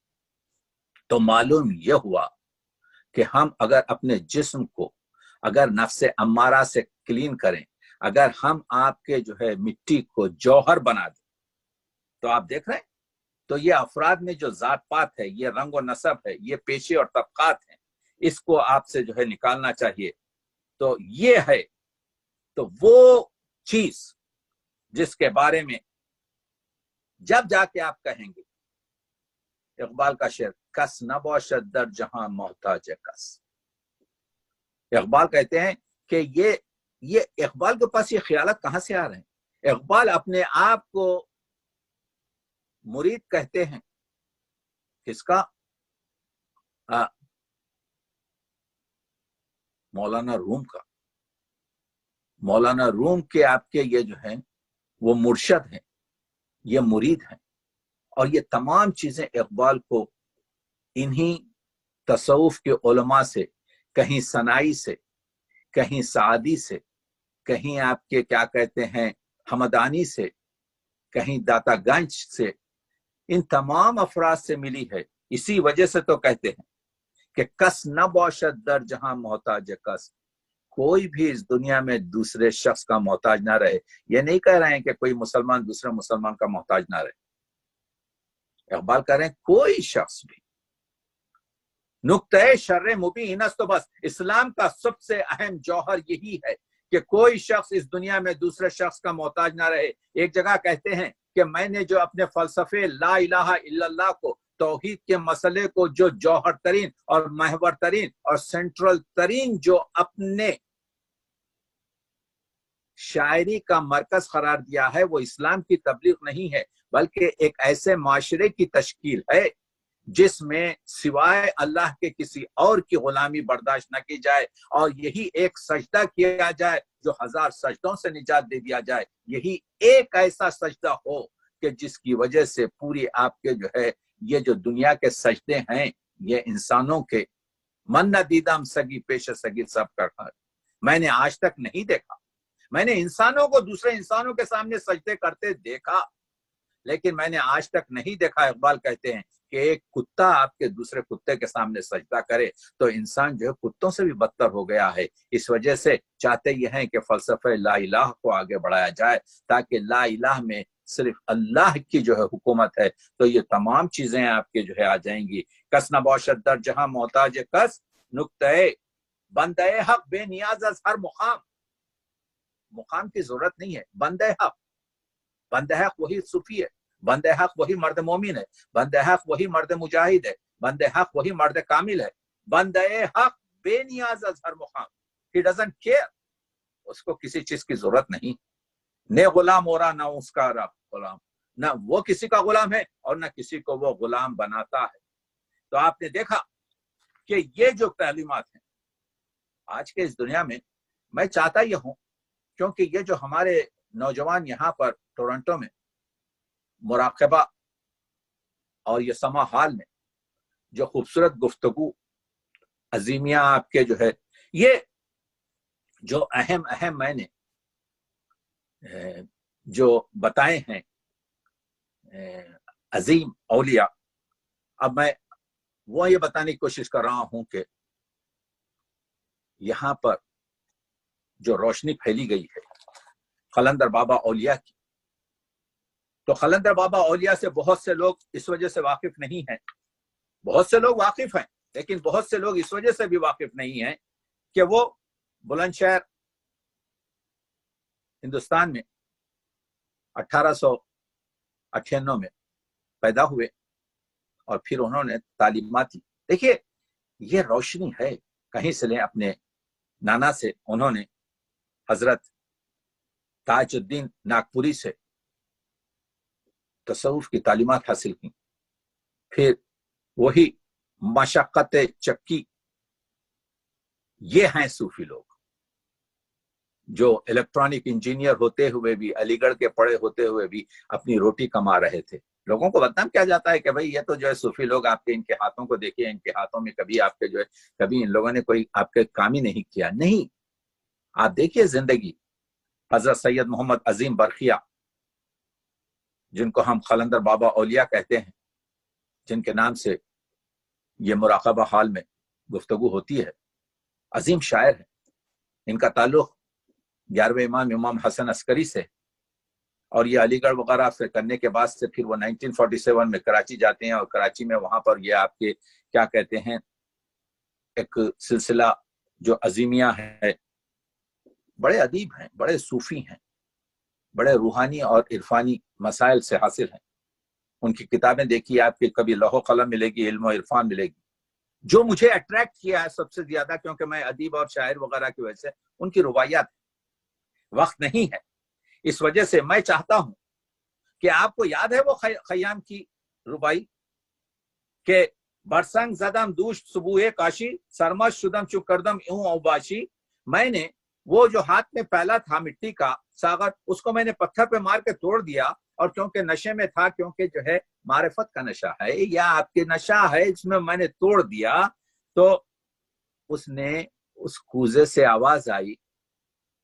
تو معلوم یہ ہوا کہ ہم اگر اپنے جسم کو اگر نفس امارہ سے کلین کریں، اگر ہم آپ کے جو ہے مٹی کو جوہر بنا دیں، تو آپ دیکھ رہے ہیں تو یہ افراد میں جو ذات پات ہے، یہ رنگ و نسب ہے، یہ پیشے اور طبقات ہیں، اس کو آپ سے جو ہے نکالنا چاہیے۔ تو یہ ہے تو وہ چیز جس کے بارے میں جب جا کے آپ کہیں گے، اقبال کا شعر، کس نہ باشد در جہاں محتاج کس، اقبال کہتے ہیں کہ یہ اقبال کے پاس یہ خیالات کہاں سے آ رہے ہیں؟ اقبال اپنے آپ کو مرید کہتے ہیں، کس کا؟ مولانا روم کا۔ مولانا روم کے آپ کے یہ جو ہیں وہ مرشد ہیں، یہ مرید ہیں، اور یہ تمام چیزیں اقبال کو انہی تصوف کے علماء سے، کہیں سنائی سے، کہیں سعدی سے، کہیں آپ کے کیا کہتے ہیں حمدانی سے، کہیں داتا گنج سے، ان تمام افراد سے ملی ہے۔ اسی وجہ سے تو کہتے ہیں کہ کس نہ باشد در جہاں محتاج کس، کوئی بھی اس دنیا میں دوسرے شخص کا محتاج نہ رہے۔ یہ نہیں کہہ رہے ہیں کہ کوئی مسلمان دوسرے مسلمان کا محتاج نہ رہے، اقبال کہہ رہے ہیں کوئی شخص بھی۔ نقطۂ شر مبین است، تو بس اسلام کا سب سے اہم جوہر یہی ہے کہ کوئی شخص اس دنیا میں دوسرے شخص کا محتاج نہ رہے۔ ایک جگہ کہتے ہیں کہ میں نے جو اپنے فلسفے لا الہ الا اللہ کو، توحید کے مسئلے کو جو جوہر ترین اور محور ترین اور سینٹرل ترین جو اپنے شاعری کا مرکز قرار دیا ہے، وہ اسلام کی تبلیغ نہیں ہے، بلکہ ایک ایسے معاشرے کی تشکیل ہے جس میں سوائے اللہ کے کسی اور کی غلامی برداشت نہ کی جائے، اور یہی ایک سجدہ کیا جائے جو 1000 سجدوں سے نجات دے دیا جائے۔ یہی ایک ایسا سجدہ ہو کہ جس کی وجہ سے پوری آپ کے جو ہے یہ جو دنیا کے سجدے ہیں، یہ انسانوں کے من نہ دیدم سگی پیش سگی سب کر، میں نے آج تک نہیں دیکھا۔ میں نے انسانوں کو دوسرے انسانوں کے سامنے سجدے کرتے دیکھا، لیکن میں نے آج تک نہیں دیکھا، اقبال کہتے ہیں، کہ ایک کتا آپ کے دوسرے کتے کے سامنے سجدہ کرے۔ تو انسان جو ہے کتوں سے بھی بدتر ہو گیا ہے۔ اس وجہ سے چاہتے یہ ہیں کہ فلسفہ لا الہ کو آگے بڑھایا جائے، تاکہ لا الہ میں صرف اللہ کی جو ہے حکومت ہے۔ تو یہ تمام چیزیں آپ کے جو ہے آ جائیں گی۔ کس نہ باشد در جہاں محتاج کس، نقطۂ بندے حق بے نیاز از ہر مقام، مقام کی ضرورت نہیں ہے۔ بندے حق وہی صوفی ہے، بندے حق وہی مرد مومن ہے، بندے حق وہی مرد مجاہد ہے، بندے حق وہی مرد کامل ہے۔ بندے حق بے نیاز از ہر مقام، he doesn't care، اس کو کسی چیز کی ضرورت نہیں، نہ غلام ہو رہا نہ اس کا غلام، نہ وہ کسی کا غلام ہے اور نہ کسی کو وہ غلام بناتا ہے۔ تو آپ نے دیکھا کہ یہ جو تعلیمات ہیں آج کے اس دنیا میں چاہتا یہ ہوں، کیونکہ یہ جو ہمارے نوجوان یہاں پر ٹورنٹو میں مراقبہ اور یہ سما حال میں جو خوبصورت گفتگو عظیمیہ آپ کے جو ہے، یہ جو اہم میں نے جو بتائے ہیں عظیم اولیاء، اب میں وہ یہ بتانے کی کوشش کر رہا ہوں کہ یہاں پر جو روشنی پھیلی گئی ہے قلندر بابا اولیاء کی، تو قلندر بابا اولیاء سے بہت سے لوگ اس وجہ سے واقف نہیں ہیں، بہت سے لوگ واقف ہیں لیکن بہت سے لوگ اس وجہ سے بھی واقف نہیں ہیں کہ وہ بلند شہر ہندوستان میں 1898 میں پیدا ہوئے اور پھر انہوں نے تعلیمات دی. دیکھیے یہ روشنی ہے, کہیں سے لیں, اپنے نانا سے انہوں نے حضرت تاج الدین ناگپوری سے تصوف کی تعلیمات حاصل کی. پھر وہی مشقت چکی, یہ ہیں صوفی لوگ جو الیکٹرانک انجینئر ہوتے ہوئے بھی, علی گڑھ کے پڑھے ہوتے ہوئے بھی اپنی روٹی کما رہے تھے. لوگوں کو بدنام کیا جاتا ہے کہ بھئی یہ تو جو ہے صوفی لوگ, آپ کے ان کے ہاتھوں کو دیکھیے, ان کے ہاتھوں میں کبھی آپ کے جو ہے کبھی ان لوگوں نے کوئی آپ کے کام ہی نہیں کیا. نہیں, آپ دیکھیے زندگی. حضرت سید محمد عظیم برقیہ, جن کو ہم قلندر بابا اولیاء کہتے ہیں, جن کے نام سے یہ مراقبہ حال میں گفتگو ہوتی ہے, عظیم شاعر ہیں. ان کا تعلق 11ویں امام حسن عسکری سے, اور یہ علی گڑھ وغیرہ سے کرنے کے بعد سے پھر وہ 1947 میں کراچی جاتے ہیں, اور کراچی میں وہاں پر یہ آپ کے کیا کہتے ہیں ایک سلسلہ جو عظیمیہ ہے, بڑے ادیب ہیں, بڑے صوفی ہیں, بڑے روحانی اور عرفانی مسائل سے حاصل ہیں. ان کی کتابیں دیکھیے آپ کے, کبھی لوح و قلم ملے گی, علم و عرفان ملے گی. جو مجھے اٹریکٹ کیا ہے سب سے زیادہ, کیونکہ میں ادیب اور شاعر وغیرہ کی وجہ سے, ان کی روایات. وقت نہیں ہے, اس وجہ سے میں چاہتا ہوں کہ آپ کو یاد ہے وہ خیام کی ربائی کہ برسنگ زدم دوش صبح کاشی, سرمش شدم چو کردم اوں اوباشی. میں نے وہ جو ہاتھ میں پھیلا تھا مٹی کا ساغر, اس کو میں نے پتھر پہ مار کے توڑ دیا, اور کیونکہ نشے میں تھا, کیونکہ جو ہے معرفت کا نشہ ہے یا آپ کے نشہ ہے, اس میں نے توڑ دیا. تو اس نے اس کوزے سے آواز آئی,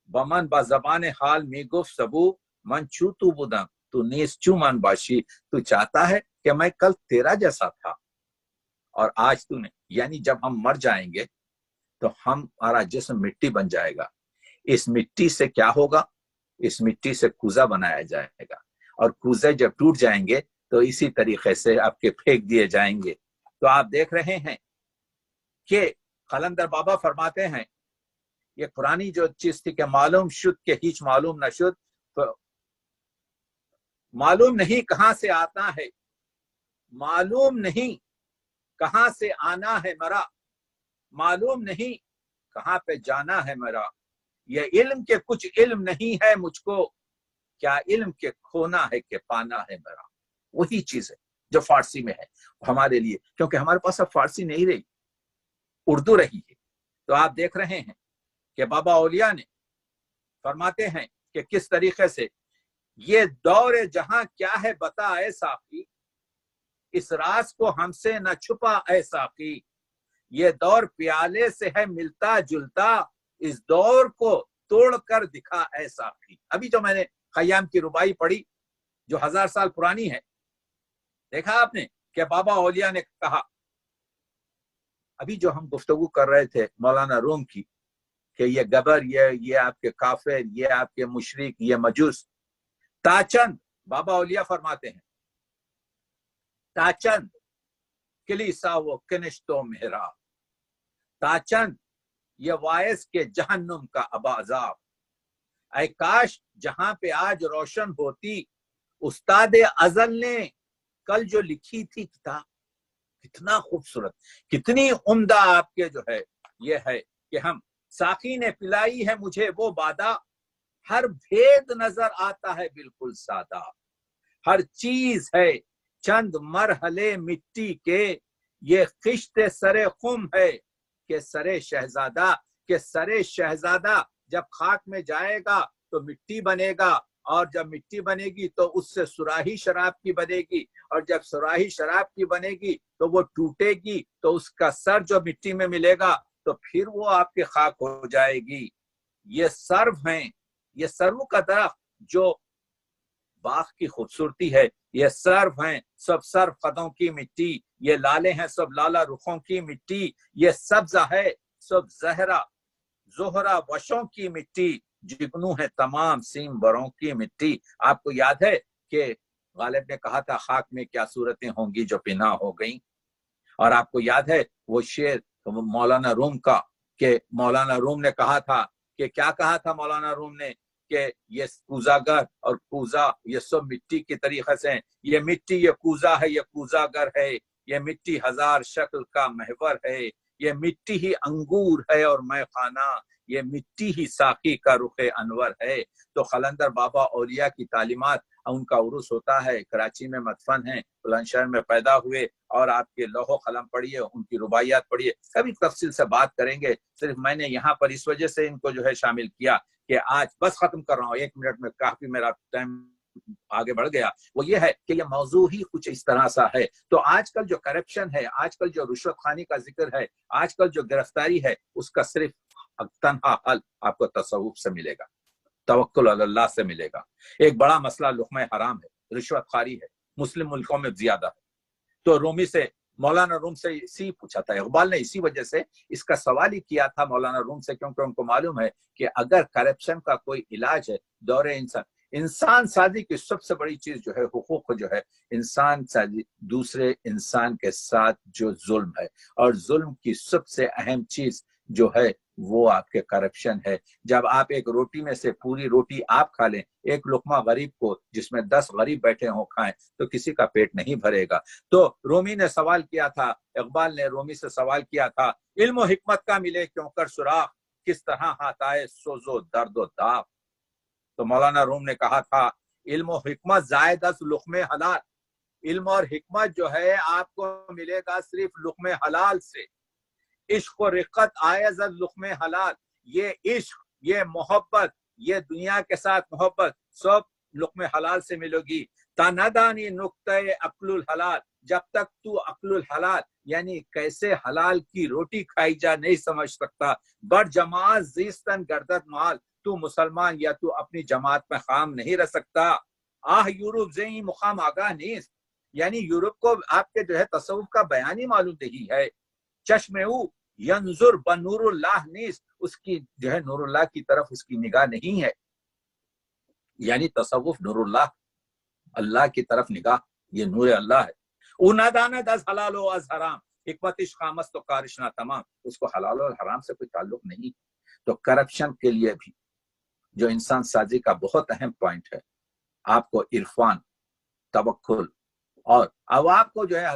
بمن با زبان حال می گفت سبو من چو تو بودم تو نیز چو من باشی. تو چاہتا ہے کہ میں کل تیرا جیسا تھا اور آج تو نے, یعنی جب ہم مر جائیں گے تو ہمارا جسم مٹی بن جائے گا. اس مٹی سے کیا ہوگا؟ اس مٹی سے کوزہ بنایا جائے گا, اور کوزے جب ٹوٹ جائیں گے تو اسی طریقے سے آپ کے پھینک دیے جائیں گے. تو آپ دیکھ رہے ہیں کہ قلندر بابا فرماتے ہیں, یہ پرانی جو چیز تھی کہ معلوم شد کہ ہیچ معلوم نہ شد, معلوم نہیں کہاں سے آتا ہے, معلوم نہیں کہاں سے آنا ہے مرا, معلوم نہیں کہاں پہ جانا ہے میرا. یہ علم کے کچھ علم نہیں ہے مجھ کو, کیا علم کے کھونا ہے کہ پانا ہے میرا. وہی چیز ہے جو فارسی میں ہے ہمارے لیے, کیونکہ ہمارے پاس اب فارسی نہیں رہی, اردو رہی ہے. تو آپ دیکھ رہے ہیں کہ بابا اولیاء نے فرماتے ہیں کہ کس طریقے سے یہ دور جہاں کیا ہے بتا اے ساقی, اس راز کو ہم سے نہ چھپا اے ساقی. یہ دور پیالے سے ہے ملتا جلتا, اس دور کو توڑ کر دکھا اے ساقی. ابھی جو میں نے خیام کی ربائی پڑھی جو 1000 سال پرانی ہے, دیکھا آپ نے کہ بابا اولیاء نے کہا. ابھی جو ہم گفتگو کر رہے تھے مولانا روم کی کہ یہ گبر, یہ آپ کے کافر, یہ آپ کے مشرک, یہ مجوس. تاچند بابا اولیاء فرماتے ہیں, تاچند کلیسا و کنشتو مہرا, تاچند یہ وائس کے جہنم کا عذاب. اے کاش جہاں پہ آج روشن ہوتی استاد ازل نے کل جو لکھی تھی کتاب. کتنا خوبصورت, کتنی عمدہ آپ کے جو ہے یہ ہے کہ ہم ساقی نے پلائی ہے مجھے وہ بادہ, ہر بھید نظر آتا ہے بالکل سادہ. ہر چیز ہے چند مرحلے مٹی کے, یہ خشت سر خم ہے کہ سر شہزادہ. کہ سر شہزادہ جب خاک میں جائے گا تو مٹی بنے گا, اور جب مٹی بنے گی تو اس سے سراہی شراب کی بنے گی, اور جب سراہی شراب کی بنے گی تو وہ ٹوٹے گی تو اس کا سر جو مٹی میں ملے گا تو پھر وہ آپ کے خاک ہو جائے گی. یہ سرو ہیں, یہ سرو کا درخت جو باغ کی خوبصورتی ہے, یہ سرو ہیں سب سرو قدوں کی مٹی, یہ لالے ہیں سب لالا رخوں کی مٹی, یہ سبزہ ہے سب زہرا وشوں کی مٹی, جگنو ہے تمام سیم بروں کی مٹی. آپ کو یاد ہے کہ غالب نے کہا تھا خاک میں کیا صورتیں ہوں گی جو پنہا ہو گئیں, اور آپ کو یاد ہے وہ شعر مولانا روم کا کہ مولانا روم نے کہا تھا کہ کیا کہا تھا مولانا روم نے کہ یہ کوزاگر اور کوزا یہ سب مٹی کی طریقے سے ہیں، یہ مٹی یہ کوزا ہے، یہ کوزاگر ہے، یہ مٹی ہزار شکل کا محور ہے، یہ مٹی ہی انگور ہے اور میں خانہ، یہ مٹی ہی ساقی کا رخ انور ہے۔ تو قلندر بابا اولیاء کی تعلیمات، ان کا عرس ہوتا ہے، کراچی میں مدفن ہیں، بلند شہر میں پیدا ہوئے، اور آپ کے لوح و قلم پڑھیے، ان کی رباعیات پڑھیے، کبھی تفصیل سے بات کریں گے۔ صرف میں نے یہاں پر اس وجہ سے ان کو جو ہے شامل کیا کہ آج بس ختم کر رہا ہوں، 1 منٹ میں کافی میرا ٹائم آگے بڑھ گیا، وہ یہ ہے کہ یہ موضوع ہی کچھ اس طرح سا ہے۔ تو آج کل جو کرپشن ہے، آج کل جو رشوت خوانی کا ذکر ہے، آج کل جو گرفتاری ہے، اس کا صرف تنہا حل آپ کو تصوف سے ملے گا، توکل علی اللہ سے ملے گا۔ ایک بڑا مسئلہ لقمہ حرام ہے، رشوت خواری ہے، مسلم ملکوں میں زیادہ ہے۔ تو رومی سے، مولانا روم سے اسی پوچھا تھا اقبال نے، اسی وجہ سے اس کا سوال ہی کیا تھا مولانا روم سے، کیونکہ ان کو معلوم ہے کہ اگر کرپشن کا کوئی علاج ہے دور انسان سازی کی سب سے بڑی چیز جو ہے، حقوق جو ہے انسان سازی، دوسرے انسان کے ساتھ جو ظلم ہے، اور ظلم کی سب سے اہم چیز جو ہے وہ آپ کے کرپشن ہے۔ جب آپ ایک روٹی میں سے پوری روٹی آپ کھا لیں، ایک لقمہ غریب کو جس میں 10 غریب بیٹھے ہوں کھائیں، تو کسی کا پیٹ نہیں بھرے گا۔ تو رومی نے سوال کیا تھا، اقبال نے رومی سے سوال کیا تھا، علم و حکمت کا ملے کیوں کر سراغ، کس طرح ہاتھ آئے سوز و درد و داغ۔ تو مولانا روم نے کہا تھا علم و حکمت زائد از لقمہ حلال، علم اور حکمت جو ہے آپ کو ملے گا صرف لقمہ حلال سے۔ عشق و رقت آئے از لقمہ حلال، یہ عشق، یہ محبت، یہ دنیا کے ساتھ محبت سب لقمہ حلال سے ملے گی۔ تا ندانی نقطۂ عقل الحلال، جب تک تو عقل الحلال یعنی کیسے حلال کی روٹی کھائی جا نہیں سمجھ سکتا، بڑ جماعت زیستن گردت مال، تو مسلمان یا تو اپنی جماعت میں خام نہیں رہ سکتا۔ آہ یورپ زئی مقام آگاہ نیست، یعنی یورپ کو آپ کے جو ہے تصوف کا بیان ہی معلوم نہیں ہے۔ چشم او ینظر بنور اللہ نیست، اس کی جو ہے نور اللہ کی طرف اس کی نگاہ نہیں ہے، یعنی تصوف نور اللہ، اللہ کی طرف نگاہ، یہ نور اللہ ہے۔ او ناداند از حلال و از حرام، حکمتش خامست و کارش نا تمام، اس کو حلال اور حرام سے کوئی تعلق نہیں۔ تو کرپشن کے لیے بھی جو انسان سازی کا بہت اہم پوائنٹ ہے، آپ کو عرفان، توکل، اور اب آپ کو جو ہے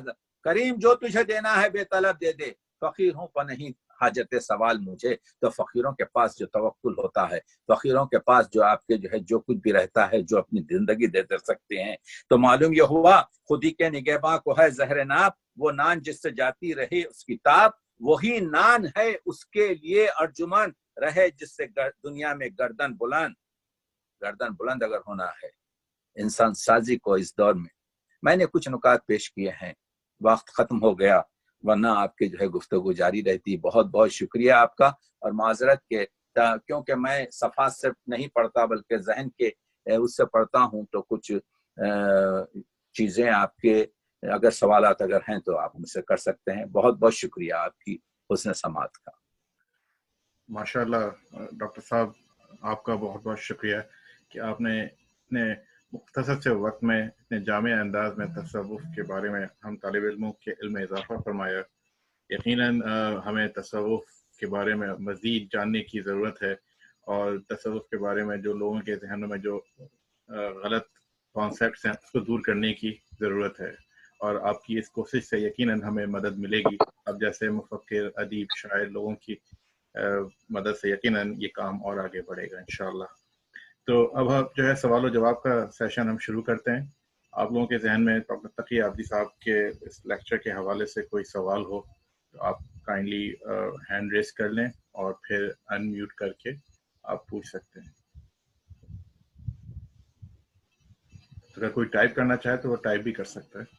کریم جو تجھے دینا ہے بے طلب دے دے، فقیر ہوں پر نہیں حاجت سوال مجھے۔ تو فقیروں کے پاس جو توکل ہوتا ہے، فقیروں کے پاس جو آپ کے جو ہے جو کچھ بھی رہتا ہے، جو اپنی زندگی دے سکتے ہیں، تو معلوم یہ ہوا خودی کے نگہباں کو ہے زہر ناب، وہ نان جس سے جاتی رہی اس کی تاب، وہی نان ہے اس کے لیے ارجمن، رہے جس سے دنیا میں گردن بلند۔ گردن بلند اگر ہونا ہے انسان سازی کو اس دور میں نے کچھ نکات پیش کیے ہیں، وقت ختم ہو گیا، ورنہ آپ کے جو ہے گفتگو جاری رہتی۔ بہت بہت شکریہ آپ کا، اور معذرت کے کیونکہ میں صفحات سے نہیں پڑھتا بلکہ ذہن کے اس سے پڑھتا ہوں، تو کچھ چیزیں آپ کے اگر سوالات اگر ہیں تو آپ مجھ سے کر سکتے ہیں۔ بہت بہت شکریہ آپ کی حسن سماعت کا۔ ماشاءاللہ ڈاکٹر صاحب، آپ کا بہت بہت شکریہ کہ آپ نے اتنے مختصر سے وقت میں اتنے جامع انداز میں تصوف کے بارے میں ہم طالب علموں کے علم میں اضافہ فرمایا۔ یقیناً ہمیں تصوف کے بارے میں مزید جاننے کی ضرورت ہے، اور تصوف کے بارے میں جو لوگوں کے ذہنوں میں جو غلط کانسیپٹس ہیں اس کو دور کرنے کی ضرورت ہے، اور آپ کی اس کوشش سے یقیناً ہمیں مدد ملے گی۔ اب جیسے مفکر، ادیب، شاعر لوگوں کی مدد سے یقیناً یہ کام اور آگے بڑھے گا انشاءاللہ۔ تو اب آپ جو ہے سوال و جواب کا سیشن ہم شروع کرتے ہیں۔ آپ لوگوں کے ذہن میں ڈاکٹر تقی عابدی صاحب کے اس لیکچر کے حوالے سے کوئی سوال ہو تو آپ کائنڈلی ہینڈ ریز کر لیں اور پھر ان میوٹ کر کے آپ پوچھ سکتے ہیں۔ اگر کوئی ٹائپ کرنا چاہے تو وہ ٹائپ بھی کر سکتا ہے۔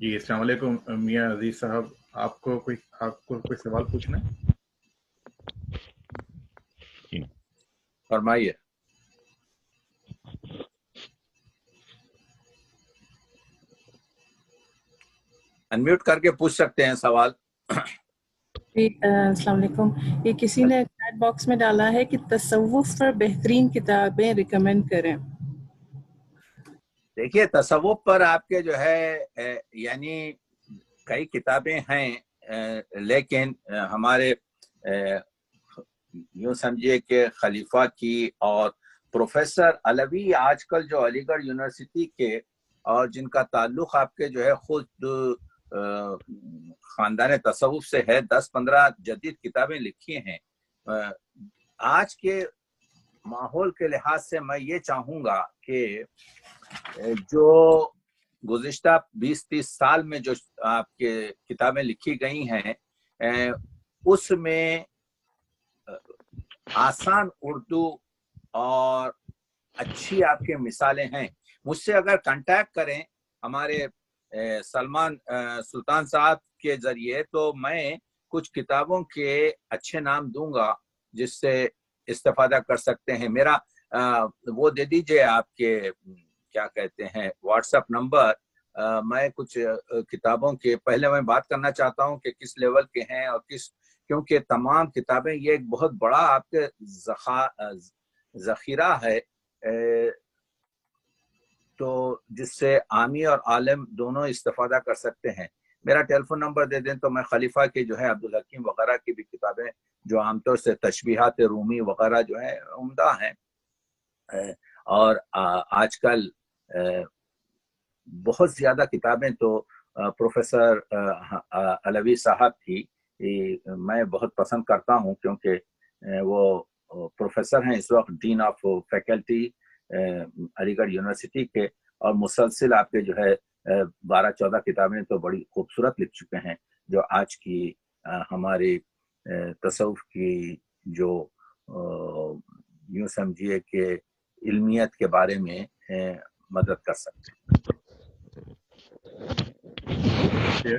جی السلام علیکم میاں عزیز صاحب، آپ کو کوئی سوال پوچھنا ہے؟ فرمائیے۔ انمیوٹ کر کے پوچھ سکتے ہیں سوال۔ السلام علیکم۔ یہ کسی نے چیٹ باکس میں ڈالا ہے کہ تصوف پر بہترین کتابیں ریکمینڈ کریں. دیکھیے تصوف پر آپ کے جو ہے یعنی کئی کتابیں ہیں، لیکن ہمارے یوں سمجھیے کہ خلیفہ کی اور پروفیسر علوی آج کل جو علی گڑھ یونیورسٹی کے اور جن کا تعلق آپ کے جو ہے خود خاندان تصوف سے ہے، 10-15 جدید کتابیں لکھی ہیں. آج کے ماحول کے لحاظ سے میں یہ چاہوں گا کہ جو گزشتہ 20-30 سال میں جو آپ کے کتابیں لکھی گئی ہیں اس میں آسان اردو اور اچھی آپ کے مثالیں ہیں. مجھ سے اگر کانٹیکٹ کریں ہمارے سلمان سلطان صاحب کے ذریعے تو میں کچھ کتابوں کے اچھے نام دوں گا جس سے استفادہ کر سکتے ہیں. میرا وہ دے دیجئے آپ کے کیا کہتے ہیں واٹس ایپ نمبر. میں کچھ کتابوں کے پہلے میں بات کرنا چاہتا ہوں کہ کس لیول کے ہیں اور کیونکہ تمام کتابیں یہ ایک بہت بڑا آپ کے ذخیرہ ہے تو جس سے عامی اور عالم دونوں استفادہ کر سکتے ہیں. میرا ٹیلی فون نمبر دے دیں تو میں خلیفہ کے جو ہے عبدالحکیم وغیرہ کی بھی کتابیں جو عام طور سے تشبیہات رومی وغیرہ جو ہے عمدہ ہیں، اور آج کل بہت زیادہ کتابیں تو پروفیسر علوی صاحب کی میں بہت پسند کرتا ہوں کیونکہ وہ پروفیسر ہیں اس وقت، ڈین آف فیکلٹی علی گڑھ یونیورسٹی کے، اور مسلسل آپ کے جو ہے 12-14 کتابیں تو بڑی خوبصورت لکھ چکے ہیں جو آج کی ہماری تصوف کی جو یوں سمجھیے کہ علمیت کے بارے میں مدد کر سکتے ہیں.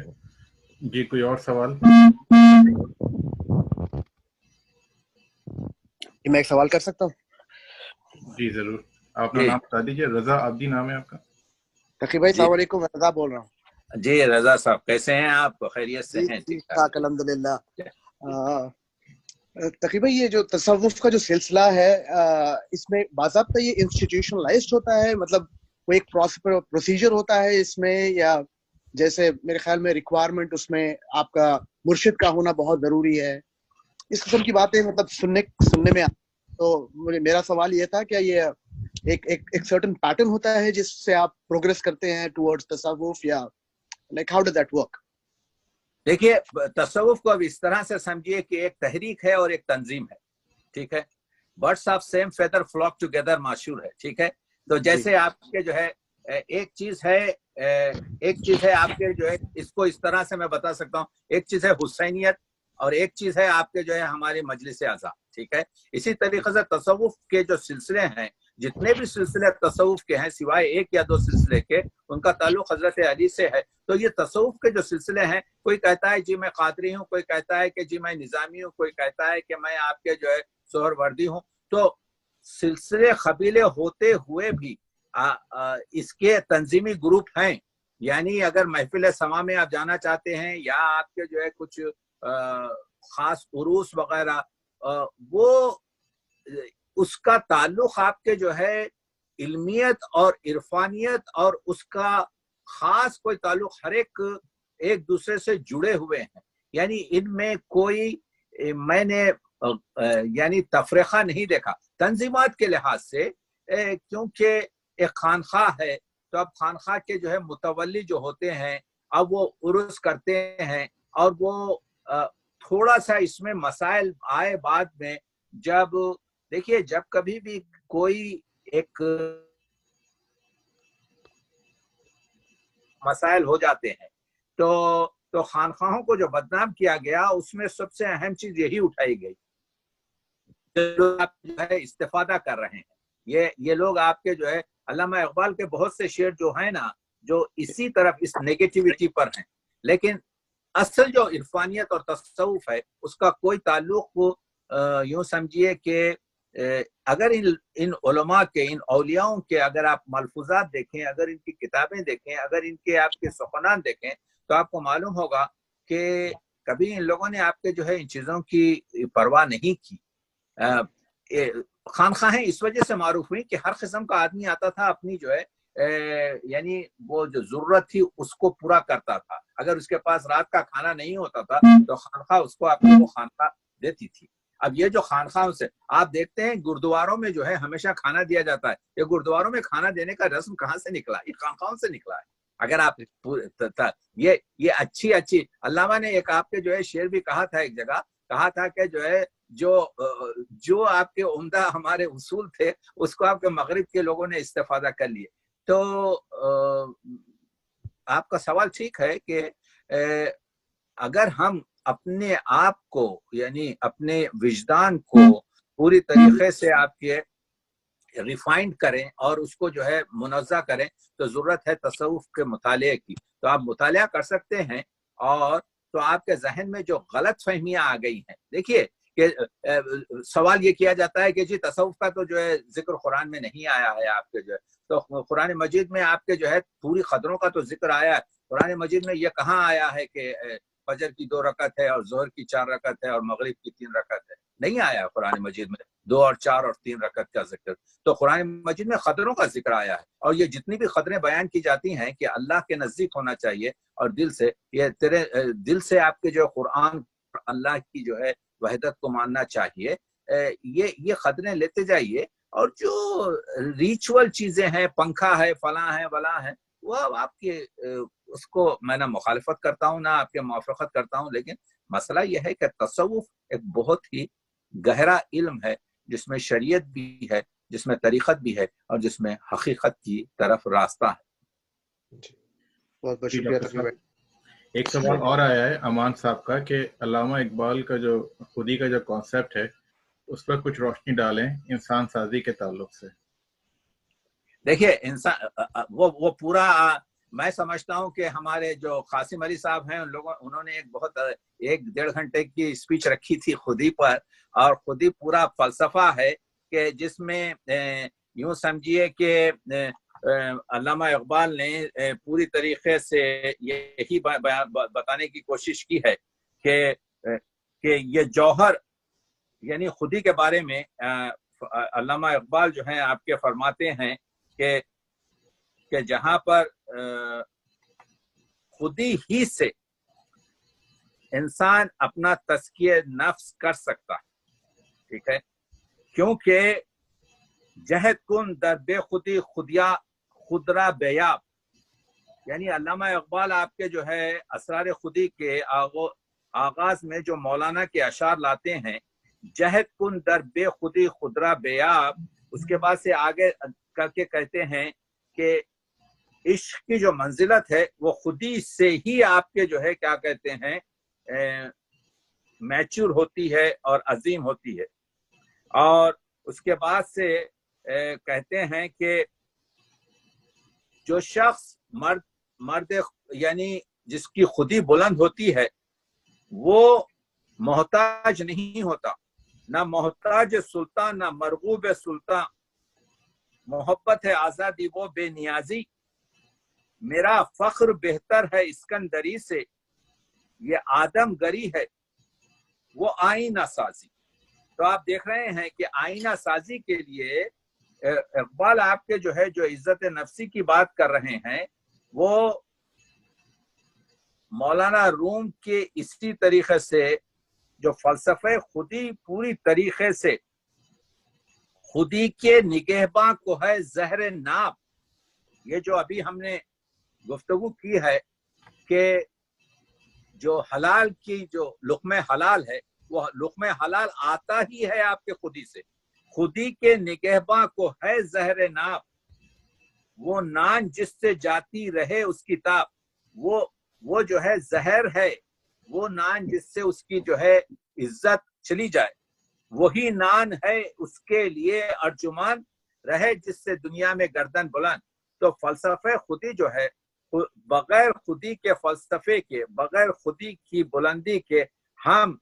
جی کوئی اور سوال؟ میں ایک سوال کر سکتا ہوں؟ جی ضرور. آپ اپنا نام بتا دیجیے. رضا عبدی نام ہے آپ کا؟ تقی بھائی السلام علیکم، میں رضا بول رہا ہوں. جی رضا صاحب کیسے ہیں آپ؟ خیریت سے ہیں؟ ٹھیک ٹھاک الحمدللہ. تقی بھائی یہ جو تصوف کا جو سلسلہ ہے اس میں باضابطہ یہ انسٹیٹیوشنلائزڈ ہوتا ہے، مطلب کوئی ایک پروسیجر ہوتا ہے اس میں، یا جیسے میرے خیال میں ریکوائرمنٹ اس میں آپ کا مرشد کا ہونا بہت ضروری ہے، اس قسم کی باتیں مطلب سننے میں. تو میرا سوال یہ تھا، کیا یہ ایک سرٹن پیٹرن ہوتا ہے جس سے آپ پروگریس کرتے ہیں ٹورڈز تصوف، یا like how does that work? دیکھیے تصوف کو اب اس طرح سے سمجھیے کہ ایک تحریک ہے اور ایک تنظیم ہے، ٹھیک ہے. Birds of same feather flock together مشہور ہے، ٹھیک ہے. تو جیسے آپ کے جو ہے ایک چیز ہے آپ کے جو ہے، اس کو اس طرح سے میں بتا سکتا ہوں، ایک چیز ہے حسینیت اور ایک چیز ہے آپ کے جو ہے ہماری مجلس اعضا، ٹھیک ہے. اسی طریقے سے تصوف کے جو سلسلے ہیں، جتنے بھی سلسلے تصوف کے ہیں سوائے 1 یا 2 سلسلے کے، ان کا تعلق حضرت علی سے ہے. تو یہ تصوف کے جو سلسلے ہیں، کوئی کہتا ہے جی میں قادری ہوں، کوئی کہتا ہے کہ جی میں نظامی ہوں، کوئی کہتا ہے کہ میں آپ کے جو ہے سہر وردی ہوں. تو سلسلے قبیلے ہوتے ہوئے بھی اس کے تنظیمی گروپ ہیں. یعنی اگر محفل سما میں آپ جانا چاہتے ہیں یا آپ کے جو ہے کچھ خاص عروس وغیرہ، وہ اس کا تعلق آپ کے جو ہے علمیت اور عرفانیت اور اس کا خاص کوئی تعلق ہر ایک دوسرے سے جڑے ہوئے ہیں. یعنی ان میں کوئی میں نے یعنی تفریقہ نہیں دیکھا تنظیمات کے لحاظ سے، کیونکہ ایک خانخواہ ہے تو اب خانخواہ کے جو ہے متولی جو ہوتے ہیں اب وہ عرس کرتے ہیں، اور وہ تھوڑا سا اس میں مسائل آئے بعد میں. جب دیکھیے جب کبھی بھی کوئی ایک مسائل ہو جاتے ہیں تو خانخواہوں کو جو بدنام کیا گیا اس میں سب سے اہم چیز یہی اٹھائی گئی، جو ہے استفادہ کر رہے ہیں یہ لوگ آپ کے جو ہے علامہ اقبال کے بہت سے شعر جو ہیں نا جو اسی طرف اس نیگیٹیوٹی پر ہیں. لیکن اصل جو عرفانیت اور تصوف ہے اس کا کوئی تعلق یوں سمجھیے کہ اگر ان علماء کے، ان اولیاؤں کے اگر آپ ملفوظات دیکھیں، اگر ان کی کتابیں دیکھیں، اگر ان کے آپ کے سخنان دیکھیں تو آپ کو معلوم ہوگا کہ کبھی ان لوگوں نے آپ کے جو ہے ان چیزوں کی پرواہ نہیں کی. خانخواہیں اس وجہ سے معروف ہوئی کہ ہر قسم کا آدمی آتا تھا، اپنی جو ہے یعنی وہ جو ضرورت تھی اس کو پورا کرتا تھا. اگر اس کے پاس رات کا کھانا نہیں ہوتا تھا تو خانخواہ اس کو اپنے کو خانخواہ دیتی تھی. اب یہ جو خانخواہوں سے آپ دیکھتے ہیں گردواروں میں جو ہے ہمیشہ کھانا دیا جاتا ہے. یہ گردواروں میں کھانا دینے کا رسم کہاں سے نکلا؟ یہ خانخواہوں سے نکلا ہے. اگر آپ یہ اچھی علامہ نے ایک آپ کے جو ہے شعر بھی کہا تھا، ایک جگہ کہا تھا کہ جو ہے جو آپ کے عمدہ ہمارے اصول تھے اس کو آپ کے مغرب کے لوگوں نے استفادہ کر لیے. تو آپ کا سوال ٹھیک ہے کہ اگر ہم اپنے آپ کو یعنی اپنے وجدان کو پوری طریقے سے آپ کے ریفائنڈ کریں اور اس کو جو ہے منزہ کریں تو ضرورت ہے تصوف کے مطالعے کی. تو آپ مطالعہ کر سکتے ہیں اور تو آپ کے ذہن میں جو غلط فہمیاں آ گئی ہیں، دیکھیے کہ سوال یہ کیا جاتا ہے کہ جی تصوف کا تو جو ہے ذکر قرآن میں نہیں آیا ہے آپ کے جو ہے، تو قرآن مجید میں آپ کے جو ہے پوری قدروں کا تو ذکر آیا ہے. قرآن مجید میں یہ کہاں آیا ہے کہ فجر کی 2 رکعت ہے اور ظہر کی 4 رکعت ہے اور مغرب کی 3 رکعت ہے؟ نہیں آیا قرآن مجید میں 2 اور 4 اور 3 رکعت کا ذکر. تو قرآن مجید میں قدروں کا ذکر آیا ہے، اور یہ جتنی بھی قدریں بیان کی جاتی ہیں کہ اللہ کے نزدیک ہونا چاہیے اور دل سے، یہ تیرے دل سے آپ کے جو قرآن اللہ کی جو ہے وحدت کو ماننا چاہیے. یہ قدریں لیتے جائیے، اور جو ریچول چیزیں ہیں، پنکھا ہے، فلاں ہے، ولاں ہے، وہ آپ کے اس کو میں نہ مخالفت کرتا ہوں نہ آپ کے موافقت کرتا ہوں. لیکن مسئلہ یہ ہے کہ تصوف ایک بہت ہی گہرا علم ہے جس میں شریعت بھی ہے، جس میں طریقت بھی ہے، اور جس میں حقیقت کی طرف راستہ ہے. بہت بہت شکریہ. ایک سوال اور آیا ہے امان صاحب کا کہ علامہ اقبال کا جو خودی کا جو کانسیپٹ ہے اس پر کچھ روشنی ڈالیں انسان سازی کے تعلق سے. دیکھیے انسان وہ پورا میں سمجھتا ہوں کہ ہمارے جو قاسم علی صاحب ہیں انہوں نے ایک 1.5 گھنٹے کی اسپیچ رکھی تھی خودی پر، اور خودی پورا فلسفہ ہے کہ جس میں یوں سمجھیے کہ علامہ اقبال نے پوری طریقے سے یہی بتانے کی کوشش کی ہے کہ یہ جوہر یعنی خودی کے بارے میں علامہ اقبال جو ہیں آپ کے فرماتے ہیں کہ جہاں پر خودی ہی سے انسان اپنا تزکیہ نفس کر سکتا ہے، ٹھیک ہے، کیونکہ جہد کن در بے خودی خودیا خودرا بیاب، یعنی علامہ اقبال آپ کے جو ہے اسرار خودی کے آغاز میں جو مولانا کے اشعار لاتے ہیں، جہد کن در بے خودی خودرا بیاب، اس کے بعد سے آگے کر کے کہتے ہیں کہ عشق کی جو منزلت ہے وہ خودی سے ہی آپ کے جو ہے کیا کہتے ہیں میچور ہوتی ہے اور عظیم ہوتی ہے. اور اس کے بعد سے کہتے ہیں کہ جو شخص مرد یعنی جس کی خودی بلند ہوتی ہے وہ محتاج نہیں ہوتا، نہ محتاج سلطان نہ مرغوب سلطان، محبت ہے آزادی وہ بے نیازی، میرا فخر بہتر ہے اسکندری سے، یہ آدم گری ہے وہ آئینہ سازی. تو آپ دیکھ رہے ہیں کہ آئینہ سازی کے لیے اقبال آپ کے جو ہے جو عزت نفسی کی بات کر رہے ہیں وہ مولانا روم کے اسی طریقے سے جو فلسفہ خودی پوری طریقے سے خودی کے نگہباں کو ہے زہر ناب. یہ جو ابھی ہم نے گفتگو کی ہے کہ جو حلال کی جو لقمہ حلال ہے وہ لقمہ حلال آتا ہی ہے آپ کے خودی سے. خودی کے نگہباں کو ہے زہر ناب، وہ نان جس سے جاتی رہے اس کی تاب، وہ جو ہے زہر ہے، وہ نان جس سے اس کی جو ہے عزت چلی جائے، وہی نان ہے اس کے لیے ارجمان رہے جس سے دنیا میں گردن بلند. تو فلسفہ خودی جو ہے بغیر خودی کے فلسفے کے، بغیر خودی کی بلندی کے ہم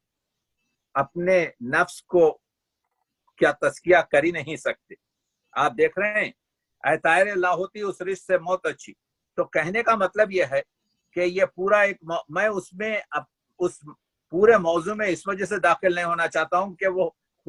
اپنے نفس کو کیا تزکیہ کر ہی نہیں سکتے. آپ دیکھ رہے ہیں اے طائر اللہ ہوتی اس رشت سے موت اچھی. تو کہنے کا مطلب یہ ہے کہ یہ پورا ایک میں اس پورے موضوع میں اس وجہ سے داخل نہیں ہونا چاہتا ہوں کہ وہ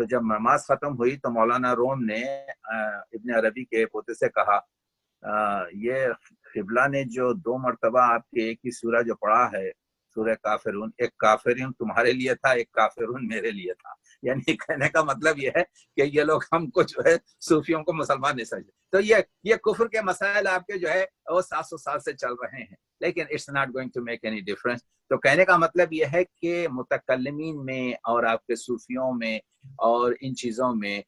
تو جب نماز ختم ہوئی تو مولانا روم نے ابن عربی کے پوتے سے کہا یہ قبلہ نے جو 2 مرتبہ آپ کے ایک ہی سورہ جو پڑھا ہے سورہ کافرون، ایک کافرون تمہارے لیے تھا، ایک کافرون میرے لیے تھا. یعنی کہنے کا مطلب یہ ہے کہ یہ لوگ ہم کو جو ہے صوفیوں کو مسلمان نہیں سمجھتے. تو یہ کفر کے مسائل آپ کے جو ہے وہ 700 سال سے چل رہے ہیں، لیکن it's not going to make any difference. تو کہنے کا مطلب یہ ہے کہ متکلمین میں اور آپ کے صوفیوں میں اور ان چیزوں میں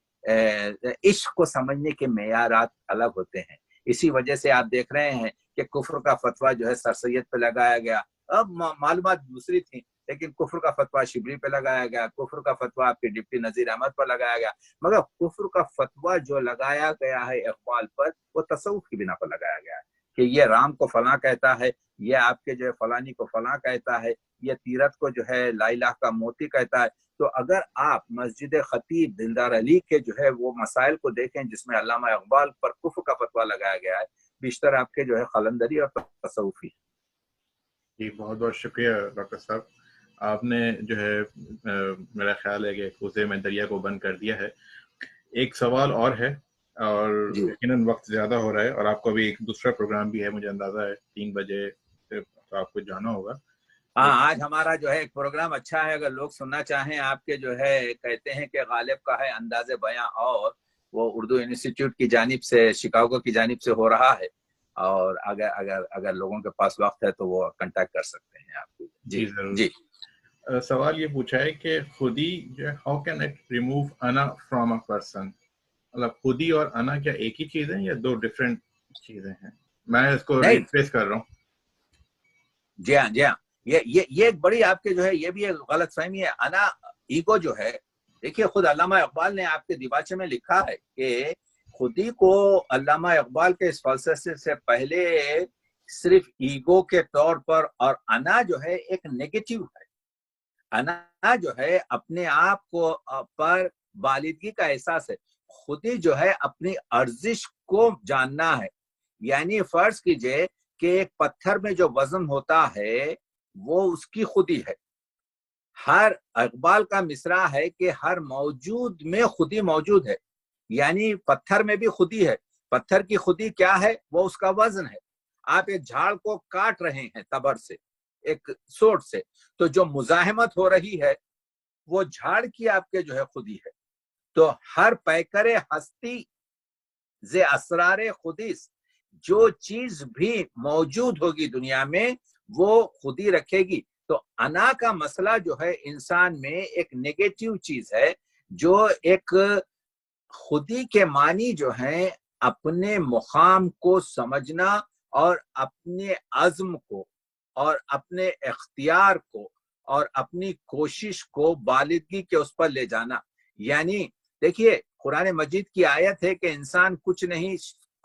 عشق کو سمجھنے کے معیارات الگ ہوتے ہیں. اسی وجہ سے آپ دیکھ رہے ہیں کہ کفر کا فتویٰ جو ہے سر سید پہ لگایا گیا. اب معلومات دوسری تھیں، لیکن کفر کا فتویٰ شبلی پہ لگایا گیا، کفر کا فتویٰ آپ کے ڈپٹی نذیر احمد پر لگایا گیا. مگر کفر کا فتویٰ جو لگایا گیا ہے اقبال پر وہ تصوف کی بنا پر لگایا گیا ہے کہ یہ رام کو فلاں کہتا ہے، یہ آپ کے جو ہے فلانی کو فلاں کہتا ہے، یہ تیرت کو جو ہے لا الہ کا موتی کہتا ہے. تو اگر آپ مسجد خطیب دلدار علی کے جو ہے وہ مسائل کو دیکھیں جس میں علامہ اقبال پر کفر کا فتویٰ لگایا گیا ہے، بیشتر آپ کے جو ہے قلندری اور تصوفی. جی بہت بہت شکریہ ڈاکٹر صاحب. آپ نے جو ہے میرا خیال ہے کہ کوزے میں دریا کو بند کر دیا ہے. ایک سوال اور ہے اور یقیناً وقت زیادہ ہو رہا ہے اور آپ کو بھی ایک دوسرا پروگرام بھی ہے، مجھے اندازہ ہے 3 بجے تو آپ کو جانا ہوگا. ہاں آج ہمارا جو ہے ایک پروگرام اچھا ہے، اگر لوگ سننا چاہیں. آپ کے جو ہے کہتے ہیں کہ غالب کا ہے انداز بیاں، اور وہ اردو انسٹیٹیوٹ کی جانب سے شکاگو کی جانب سے ہو رہا ہے، اور اگر لوگوں کے پاس وقت ہے تو وہ کنٹیکٹ کر سکتے ہیں آپ کو. جی ضرور. سوال یہ پوچھا ہے کہ خودی جو ہے ہاؤ کین اٹ ریموو انا فرام اے پرسن؟ مطلب خودی اور انا کیا ایک ہی چیز ہے یا 2 ڈفرینٹ چیزیں ہیں؟ میں اس کو ریپلیس کر رہا ہوں. جی ہاں جی ہاں، یہ ایک بڑی آپ کے جو ہے یہ بھی ایک غلط فہمی ہے. انا ایگو جو ہے، دیکھیے خود علامہ اقبال نے آپ کے دیباچے میں لکھا ہے کہ خودی کو علامہ اقبال کے اس فلسفے سے پہلے صرف ایگو کے طور پر، اور انا جو ہے ایک نیگیٹو ہے. انا جو ہے اپنے آپ کو پر بالغی کا احساس ہے. خودی جو ہے اپنی ارزش کو جاننا ہے. یعنی فرض کیجئے کہ ایک پتھر میں جو وزن ہوتا ہے وہ اس کی خودی ہے. ہر اقبال کا مصرع ہے کہ ہر موجود میں خودی موجود ہے، یعنی پتھر میں بھی خودی ہے. پتھر کی خودی کیا ہے؟ وہ اس کا وزن ہے. آپ ایک جھاڑ کو کاٹ رہے ہیں تبر سے، ایک سوٹ سے، تو جو مزاحمت ہو رہی ہے وہ جھاڑ کی آپ کے جو ہے خودی ہے. تو ہر پیکر ہستی ز اسرار خودیس، جو چیز بھی موجود ہوگی دنیا میں وہ خودی رکھے گی. تو انا کا مسئلہ جو ہے انسان میں ایک نیگیٹو چیز ہے، جو ایک خودی کے معنی جو ہیں اپنے مقام کو سمجھنا اور اپنے عزم کو اور اپنے اختیار کو اور اپنی کوشش کو بالغی کے اس پر لے جانا. یعنی دیکھیے قرآن مجید کی آیت ہے کہ انسان کچھ نہیں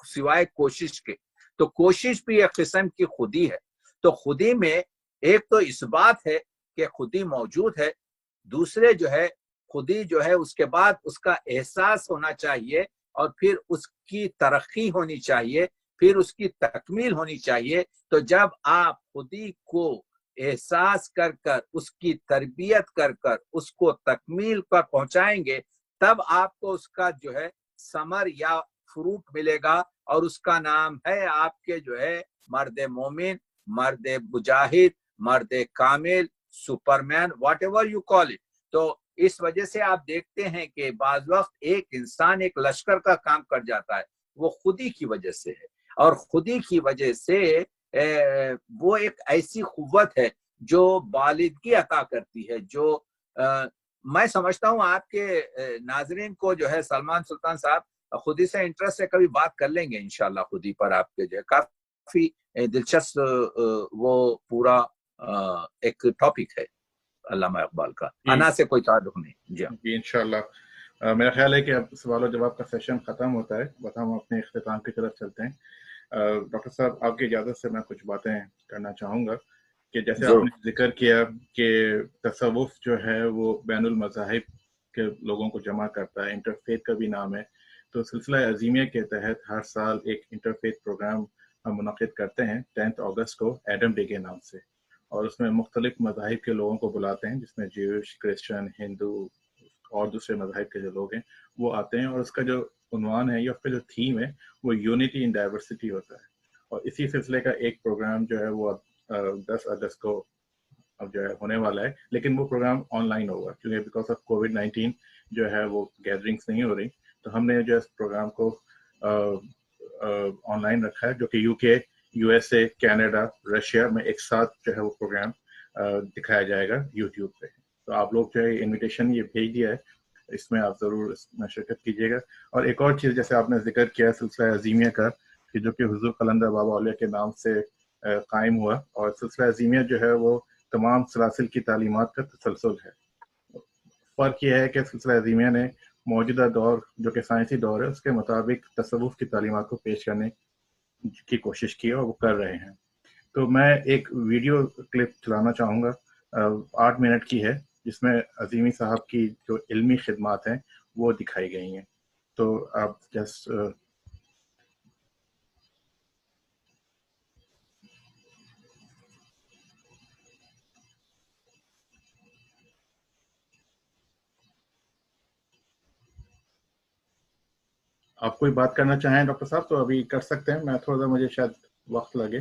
سوائے کوشش کے. تو کوشش بھی ایک قسم کی خودی ہے. تو خودی میں ایک تو اس بات ہے کہ خودی موجود ہے، دوسرے جو ہے خودی جو ہے اس کے بعد اس کا احساس ہونا چاہیے، اور پھر اس کی ترقی ہونی چاہیے، پھر اس کی تکمیل ہونی چاہیے. تو جب آپ خودی کو احساس کر کر اس کی تربیت کر کر اس کو تکمیل پر پہنچائیں گے، تب آپ کو اس کا جو ہے ثمر یا فروٹ ملے گا، اور اس کا نام ہے آپ کے جو ہے مرد مومن، مرد مجاہد، مرد کامل، superman, whatever you call it. تو اس وجہ سے آپ دیکھتے ہیں کہ بعض وقت ایک انسان ایک لشکر کا کام کر جاتا ہے، وہ خودی کی وجہ سے ہے. اور خودی کی وجہ سے وہ ایک ایسی قوت ہے جو بالغی عطا کرتی ہے. جو میں سمجھتا ہوں آپ کے ناظرین کو جو ہے سلمان سلطان صاحب خودی سے انٹرسٹ ہے، کبھی بات کر لیں گے انشاءاللہ. خودی پر آپ کے جو ہے کافی دلچسپ وہ پورا ایک ٹاپک ہے علامہ اقبال کا. انا سے کوئی تعلق نہیں. جی انشاءاللہ. میرا خیال ہے کہ اب سوال و جواب کا سیشن ختم ہوتا ہے، بس ہم اپنے اختتام کی طرف چلتے ہیں. ڈاکٹر صاحب آپ کی اجازت سے میں کچھ باتیں کرنا چاہوں گا کہ جیسے آپ نے ذکر کیا کہ تصوف جو ہے وہ بین المذاہب کے لوگوں کو جمع کرتا ہے، انٹرفیتھ کا بھی نام ہے. تو سلسلہ عظیمیہ کے تحت ہر سال ایک انٹرفیتھ پروگرام ہم منعقد کرتے ہیں 10 اگست کو ایڈم ڈے کے نام سے، اور اس میں مختلف مذاہب کے لوگوں کو بلاتے ہیں، جس میں جیوش، کرسچن، ہندو، اور دوسرے مذاہب کے جو لوگ ہیں وہ آتے ہیں، اور اس کا جو عنوان ہے یا اس کا جو تھیم ہے وہ یونٹی ان ڈائیورسٹی ہوتا ہے. اور اسی سلسلے کا ایک پروگرام جو ہے وہ 10 اگست کو اب جو ہے ہونے والا ہے، لیکن وہ پروگرام آن لائن ہوگا کیونکہ بیکاز آف COVID-19 جو ہے وہ گیدرنگس نہیں ہو رہی. تو ہم نے جو اس پروگرام کو آن لائن رکھا ہے، جو کہ UK، USA، کینیڈا، رشیا میں ایک ساتھ جو ہے وہ پروگرام دکھایا جائے گا یوٹیوب پہ. تو آپ لوگ جو ہے انویٹیشن یہ بھیج دیا ہے، اس میں آپ ضرور اس میں شرکت کیجیے گا. اور ایک اور چیز جیسے آپ نے ذکر کیا سلسلہ عظیمیہ کا، کہ جو کہ حضور قلندر بابا اولیاء کے نام سے قائم ہوا، اور سلسلہ عظیمیہ جو ہے وہ تمام سلاسل کی تعلیمات کا تسلسل ہے. فرق یہ ہے کہ سلسلہ عظیمیہ نے موجودہ دور جو کہ سائنسی دور ہے اس کے مطابق تصوف کی تعلیمات کو پیش کرنے کی کوشش کی اور وہ کر رہے ہیں. تو میں ایک ویڈیو کلپ چلانا چاہوں گا، 8 منٹ کی ہے، جس میں عظیمی صاحب کی جو علمی خدمات ہیں وہ دکھائی گئی ہیں. تو آپ جسٹ آپ کوئی بات کرنا چاہیں ڈاکٹر صاحب تو ابھی کر سکتے ہیں. میں تھوڑا سا مجھے شاید وقت لگے.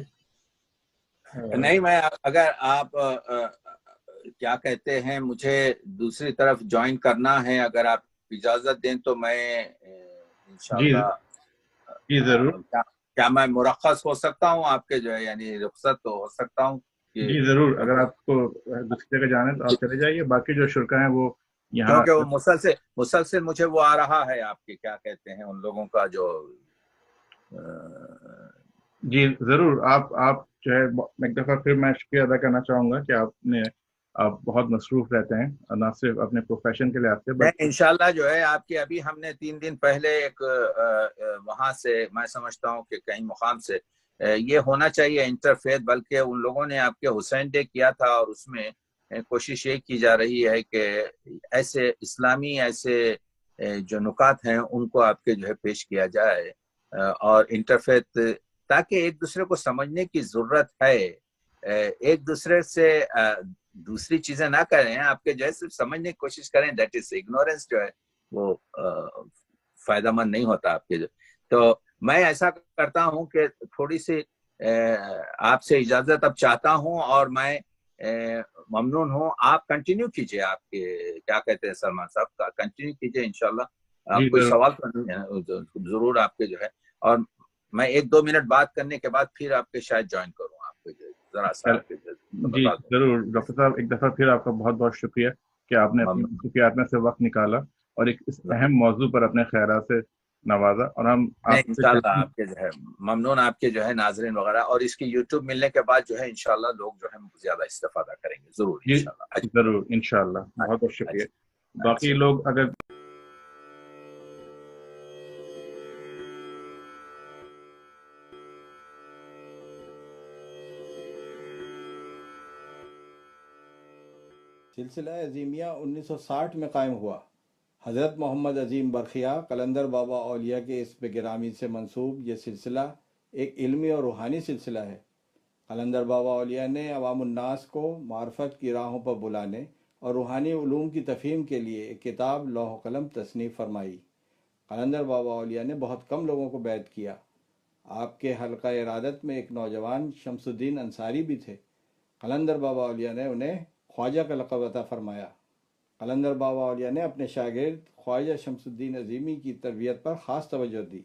نہیں، میں اگر آپ کیا کہتے ہیں مجھے دوسری طرف جوائن کرنا ہے، اگر آپ اجازت دیں تو میں انشاءاللہ جی ضرور. کیا میں مرخص ہو سکتا ہوں آپ کے جو ہے، یعنی رخصت تو ہو سکتا ہوں؟ جی ضرور. اگر آپ کو دوسری جگہ جانا ہے تو آپ چلے جائیے. باقی جو شرکا ہیں وہ یہاں، کیونکہ وہ مسلسل مجھے وہ آ رہا ہے آپ کے کیا کہتے ہیں ان لوگوں کا جو جی ضرور. آپ جو ہے ایک دفعہ پھر میں شکریہ ادا کرنا چاہوں گا کہ آپ بہت مصروف رہتے ہیں، نہ صرف اپنے پروفیشن کے لحاظ سے انشاءاللہ جو ہے آپ کی ابھی ہم نے 3 دن پہلے ایک وہاں سے میں سمجھتا ہوں کہ کہیں مقام سے یہ ہونا چاہیے انٹرفیت، بلکہ ان لوگوں نے آپ کے حسین ڈے کیا تھا اور اس میں کوشش یہ کی جا رہی ہے کہ ایسے اسلامی ایسے جو نکات ہیں ان کو آپ کے جو ہے پیش کیا جائے، اور انٹرفیت تاکہ ایک دوسرے کو سمجھنے کی ضرورت ہے، ایک دوسرے سے دوسری چیزیں نہ کریں، آپ کے جو ہے صرف سمجھنے کی کوشش کریں. دیٹ از اگنورینس جو ہے وہ فائدہ مند نہیں ہوتا آپ کے جو. تو میں ایسا کرتا ہوں کہ تھوڑی سی آپ سے اجازت اب چاہتا ہوں، اور میں ممنون ہوں. آپ کنٹینیو کیجئے، آپ کے کیا کہتے ہیں سلمان صاحب کا کنٹینیو کیجئے انشاءاللہ. آپ کوئی سوال ضرور آپ کے جو ہے، اور میں 1-2 منٹ بات کرنے کے بعد پھر آپ کے شاید جوائن کروں آپ کو ذرا سا. جی ضرور ڈاکٹر صاحب. ایک دفعہ پھر آپ کا بہت بہت شکریہ کہ آپ نے اپنی مصروفیات میں سے وقت نکالا اور ایک اس اہم موضوع پر اپنے خیالات سے نوازا. اور ہم انشاءاللہ آپ کے جو ہے ممنون، آپ کے جو ہے ناظرین وغیرہ، اور اس کی یوٹیوب ملنے کے بعد جو ہے انشاءاللہ لوگ جو ہے زیادہ استفادہ کریں گے ضرور انشاءاللہ. ضرور انشاءاللہ. بہت بہت شکریہ. باقی لوگ اگر سلسلہ عظیمیہ 1960 میں قائم ہوا. حضرت محمد عظیم برخیہ قلندر بابا اولیاء کے اسم گرامی سے منسوب یہ سلسلہ ایک علمی اور روحانی سلسلہ ہے. قلندر بابا اولیاء نے عوام الناس کو معرفت کی راہوں پر بلانے اور روحانی علوم کی تفہیم کے لیے ایک کتاب لوح و قلم تصنیف فرمائی. قلندر بابا اولیاء نے بہت کم لوگوں کو بیعت کیا. آپ کے حلقہ ارادت میں ایک نوجوان شمس الدین انصاری بھی تھے. قلندر بابا اولیاء نے انہیں خواجہ کا لقب عطا فرمایا. قلندر بابا اولیاء نے اپنے شاگرد خواجہ شمس الدین عظیمی کی تربیت پر خاص توجہ دی.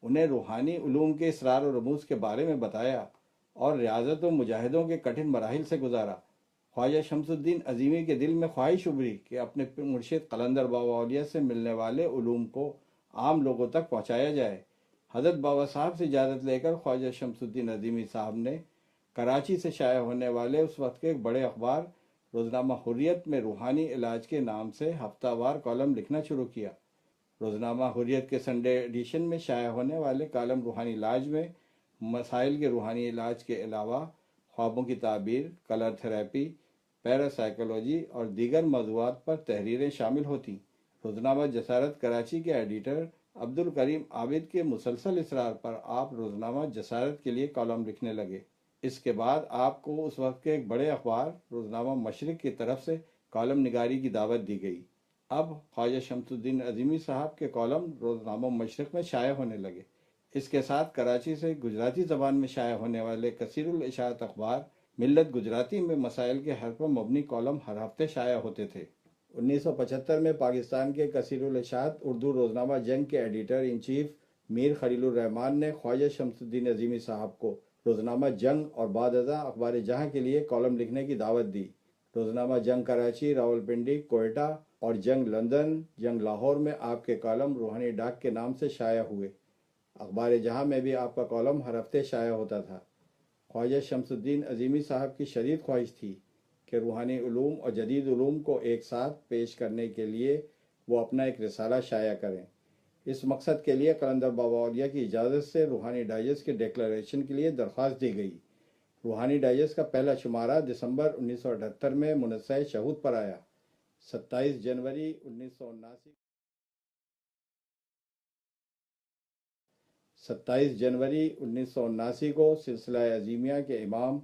انہیں روحانی علوم کے اسرار و رموز کے بارے میں بتایا اور ریاضت و مجاہدوں کے کٹھن مراحل سے گزارا. خواجہ شمس الدین عظیمی کے دل میں خواہش ابھری کہ اپنے مرشد قلندر بابا اولیاء سے ملنے والے علوم کو عام لوگوں تک پہنچایا جائے. حضرت بابا صاحب سے اجازت لے کر خواجہ شمس الدین عظیمی صاحب نے کراچی سے شائع ہونے والے اس وقت کے ایک بڑے اخبار روزنامہ حریت میں روحانی علاج کے نام سے ہفتہ وار کالم لکھنا شروع کیا. روزنامہ حریت کے سنڈے ایڈیشن میں شائع ہونے والے کالم روحانی علاج میں مسائل کے روحانی علاج کے علاوہ خوابوں کی تعبیر، کلر تھراپی، پیراسائیکولوجی اور دیگر موضوعات پر تحریریں شامل ہوتیں. روزنامہ جسارت کراچی کے ایڈیٹر عبد الکریم عابد کے مسلسل اصرار پر آپ روزنامہ جسارت کے لیے کالم لکھنے لگے. اس کے بعد آپ کو اس وقت کے ایک بڑے اخبار روزنامہ مشرق کی طرف سے کالم نگاری کی دعوت دی گئی. اب خواجہ شمس الدین عظیمی صاحب کے کالم روزنامہ مشرق میں شائع ہونے لگے۔ اس کے ساتھ کراچی سے گجراتی زبان میں شائع ہونے والے کثیر الاشاعت اخبار ملت گجراتی میں مسائل کے حل پر مبنی کالم ہر ہفتے شائع ہوتے تھے۔ 1975 میں پاکستان کے کثیر الاشاعت اردو روزنامہ جنگ کے ایڈیٹر ان چیف میر خلیل الرحمان نے خواجہ شمس الدین عظیمی صاحب کو روزنامہ جنگ اور بعد ازاں اخبار جہاں کے لیے کالم لکھنے کی دعوت دی۔ روزنامہ جنگ کراچی، راولپنڈی، کوئٹہ اور جنگ لندن، جنگ لاہور میں آپ کے کالم روحانی ڈاک کے نام سے شائع ہوئے۔ اخبار جہاں میں بھی آپ کا کالم ہر ہفتے شائع ہوتا تھا۔ خواجہ شمس الدین عظیمی صاحب کی شدید خواہش تھی کہ روحانی علوم اور جدید علوم کو ایک ساتھ پیش کرنے کے لیے وہ اپنا ایک رسالہ شائع کریں۔ اس مقصد کے لیے قلندر بابا اولیاء کی اجازت سے روحانی ڈائجسٹ کے ڈکلریشن کے لیے درخواست دی گئی۔ روحانی ڈائجسٹ کا پہلا شمارہ دسمبر 1978 میں منصہ شہود پر آیا۔ 27 جنوری 1979 کو سلسلہ عظیمیہ کے امام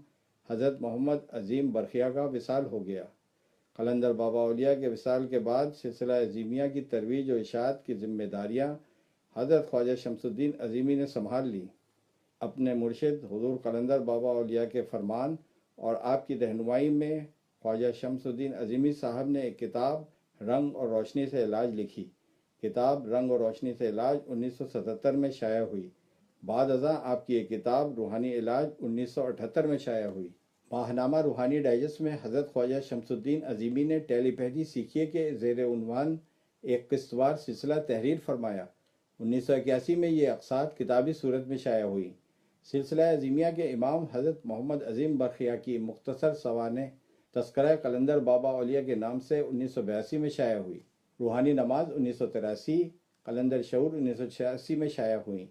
حضرت محمد عظیم برخیہ کا وصال ہو گیا۔ قلندر بابا اولیاء کے وصال کے بعد سلسلہ عظیمیہ کی ترویج و اشاعت کی ذمہ داریاں حضرت خواجہ شمس الدین عظیمی نے سنبھال لیں۔ اپنے مرشد حضور قلندر بابا اولیاء کے فرمان اور آپ کی رہنمائی میں خواجہ شمس الدین عظیمی صاحب نے ایک کتاب رنگ اور روشنی سے علاج لکھی۔ کتاب رنگ اور روشنی سے علاج 1977 میں شائع ہوئی۔ بعد ازاں آپ کی ایک کتاب روحانی علاج 1978 میں شائع ہوئی۔ ماہنامہ روحانی ڈائجسٹ میں حضرت خواجہ شمس الدین عظیمی نے ٹیلی پیتھی سیکھیے کے زیر عنوان ایک قسط وار سلسلہ تحریر فرمایا۔ 1981 میں یہ اقساط کتابی صورت میں شائع ہوئی۔ سلسلہ عظیمیہ کے امام حضرت محمد عظیم برخیہ کی مختصر سوانح تذکرہ قلندر بابا اولیاء کے نام سے 1982 میں شائع ہوئی۔ روحانی نماز 1983، قلندر شعور 1986 میں شائع ہوئیں۔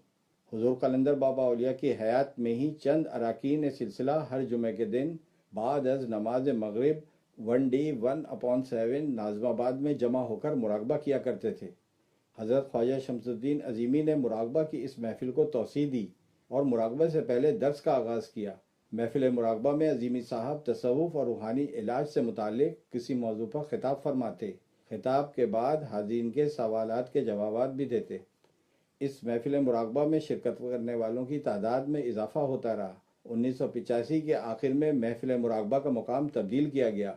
حضور قلندر بابا اولیاء کی حیات میں ہی چند اراکین سلسلہ ہر جمعہ کے دن بعد از نماز مغرب 1D1/7 ناظم آباد میں جمع ہو کر مراقبہ کیا کرتے تھے۔ حضرت خواجہ شمس الدین عظیمی نے مراقبہ کی اس محفل کو توسیع دی اور مراقبہ سے پہلے درس کا آغاز کیا۔ محفل مراقبہ میں عظیمی صاحب تصوف اور روحانی علاج سے متعلق کسی موضوع پر خطاب فرماتے۔ خطاب کے بعد حاضرین کے سوالات کے جوابات بھی دیتے۔ اس محفل مراقبہ میں شرکت کرنے والوں کی تعداد میں اضافہ ہوتا رہا۔ 1985 کے آخر میں محفل مراقبہ کا مقام تبدیل کیا گیا۔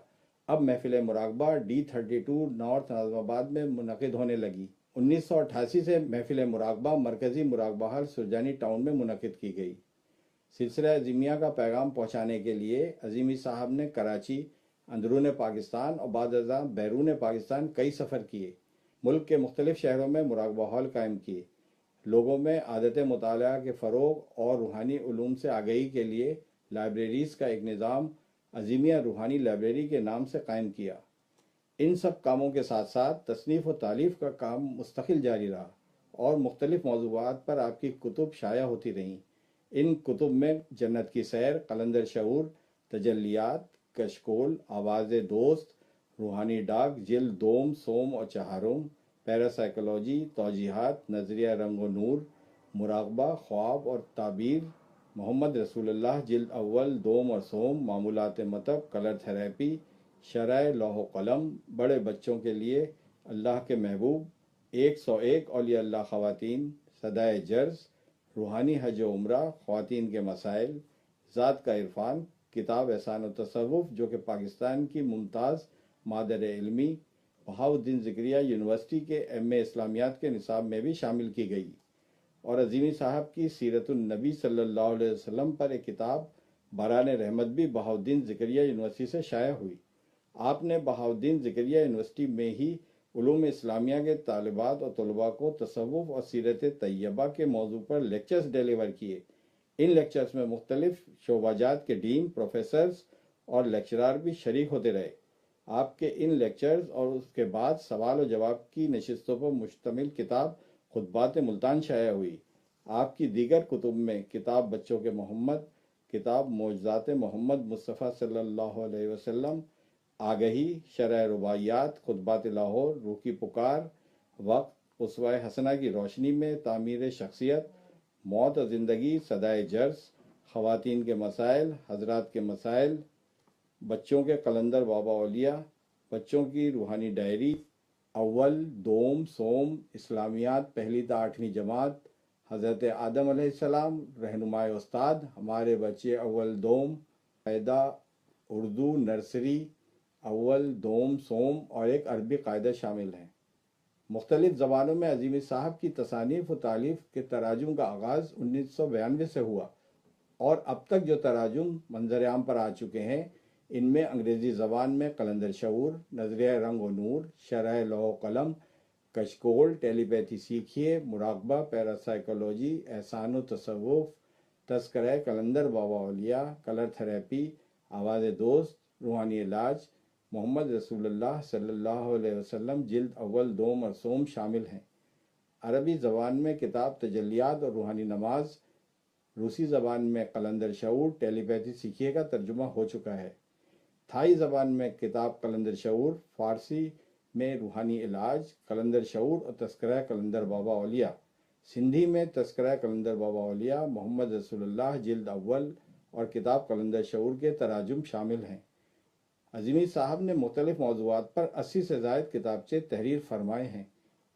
اب محفل مراقبہ D32 نارتھ ناظم آباد میں منعقد ہونے لگی۔ 1988 سے محفل مراقبہ مرکزی مراقبہ ہال سرجانی ٹاؤن میں منعقد کی گئی۔ سلسلہ عظیمیہ کا پیغام پہنچانے کے لیے عظیمی صاحب نے کراچی، اندرون پاکستان اور بعد ازاں بیرون پاکستان کئی سفر کیے۔ ملک کے مختلف شہروں میں مراقبہ ہال قائم کیے۔ لوگوں میں عادت مطالعہ کے فروغ اور روحانی علوم سے آگہی کے لیے لائبریریز کا ایک نظام عظیمیہ روحانی لائبریری کے نام سے قائم کیا۔ ان سب کاموں کے ساتھ ساتھ تصنیف و تالیف کا کام مستقل جاری رہا اور مختلف موضوعات پر آپ کی کتب شائع ہوتی رہیں۔ ان کتب میں جنت کی سیر، قلندر شعور، تجلیات، کشکول، آواز دوست، روحانی ڈاک جلد دوم، سوم اور چہارم، پیراسائیکولوجی، توجیحات، نظریہ رنگ و نور، مراقبہ، خواب اور تعبیر، محمد رسول اللہ جلد اول، دوم اور سوم، معمولات مطب، کلر تھراپی، شرع، لوح و قلم، بڑے بچوں کے لیے، اللہ کے محبوب، 101 اولیاء اللہ خواتین، صدائے جرس، روحانی حج و عمرہ، خواتین کے مسائل، ذات کا عرفان، کتاب احسان و تصوف جو کہ پاکستان کی ممتاز مادر علمی بہاؤالدین زکریا یونیورسٹی کے ایم.اے اسلامیات کے نصاب میں بھی شامل کی گئی، اور عظیمی صاحب کی سیرت النبی صلی اللہ علیہ وسلم پر ایک کتاب باران رحمت بھی بہاؤالدین زکریا یونیورسٹی سے شائع ہوئی۔ آپ نے بہاؤالدین زکریا یونیورسٹی میں ہی علوم اسلامیہ کے طالبات اور طلباء کو تصوف اور سیرت طیبہ کے موضوع پر لیکچرز ڈیلیور کیے۔ ان لیکچرز میں مختلف شعبہ جات کے ڈین، پروفیسرز اور لیکچرار بھی شریک ہوتے رہے۔ آپ کے ان لیکچرز اور اس کے بعد سوال و جواب کی نشستوں پر مشتمل کتاب خطبات ملتان شائع ہوئی۔ آپ کی دیگر کتب میں کتاب بچوں کے محمد، کتاب معجزات محمد مصطفیٰ صلی اللہ علیہ وسلم، آگہی، شرح رباعیات، خطبات لاہور، روح کی پکار، وقت، اسوہ حسنہ کی روشنی میں تعمیر شخصیت، موت اور زندگی، صدائے جرس، خواتین کے مسائل، حضرات کے مسائل، بچوں کے قلندر بابا اولیاء، بچوں کی روحانی ڈائری، اول دوم سوم اسلامیات پہلی تا 8ویں جماعت حضرت آدم علیہ السلام رہنمائے استاد ہمارے بچے اول دوم قاعدہ اردو نرسری اول دوم سوم اور ایک عربی قاعدہ شامل ہیں۔ مختلف زبانوں میں عظیمی صاحب کی تصانیف و تالیف کے تراجم کا آغاز 1992 سے ہوا اور اب تک جو تراجم منظر عام پر آ چکے ہیں ان میں انگریزی زبان میں قلندر شعور، نظریہ رنگ و نور، شرح لوح و قلم، کشکول، ٹیلی پیتھی سیکھیے، مراقبہ، پیراسائیکولوجی، احسان و تصوف، تذکرہ قلندر بابا اولیاء، کلر تھراپی، آواز دوست، روحانی علاج، محمد رسول اللہ صلی اللہ علیہ وسلم جلد اول دوم اور سوم شامل ہیں۔ عربی زبان میں کتاب تجلیات اور روحانی نماز، روسی زبان میں قلندر شعور، ٹیلی پیتھی سیکھیے کا ترجمہ ہو چکا ہے۔ تھائی زبان میں کتاب قلندر شعور، فارسی میں روحانی علاج، قلندر شعور اور تذکرہ قلندر بابا اولیاء، سندھی میں تذکرہ قلندر بابا اولیاء، محمد رسول اللہ جلد اول اور کتاب قلندر شعور کے تراجم شامل ہیں۔ عظیمی صاحب نے مختلف موضوعات پر 80 سے زائد کتابچے تحریر فرمائے ہیں۔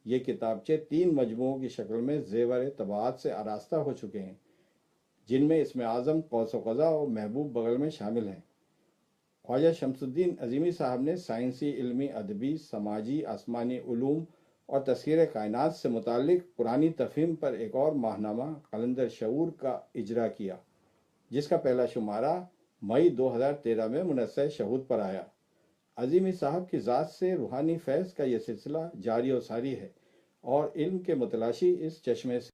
یہ کتابچے 3 مجموعوں کی شکل میں زیور طباعت سے آراستہ ہو چکے ہیں، جن میں اسم اعظم، قوس و قزح اور محبوب بغل میں شامل ہیں۔ خواجہ شمس الدین عظیمی صاحب نے سائنسی، علمی، ادبی، سماجی، آسمانی علوم اور تسخیر کائنات سے متعلق قرآنی تفہیم پر ایک اور ماہنامہ قلندر شعور کا اجرا کیا، جس کا پہلا شمارہ مئی 2013 میں منصہ شہود پر آیا۔ عظیمی صاحب کی ذات سے روحانی فیض کا یہ سلسلہ جاری و ساری ہے اور علم کے متلاشی اس چشمے سے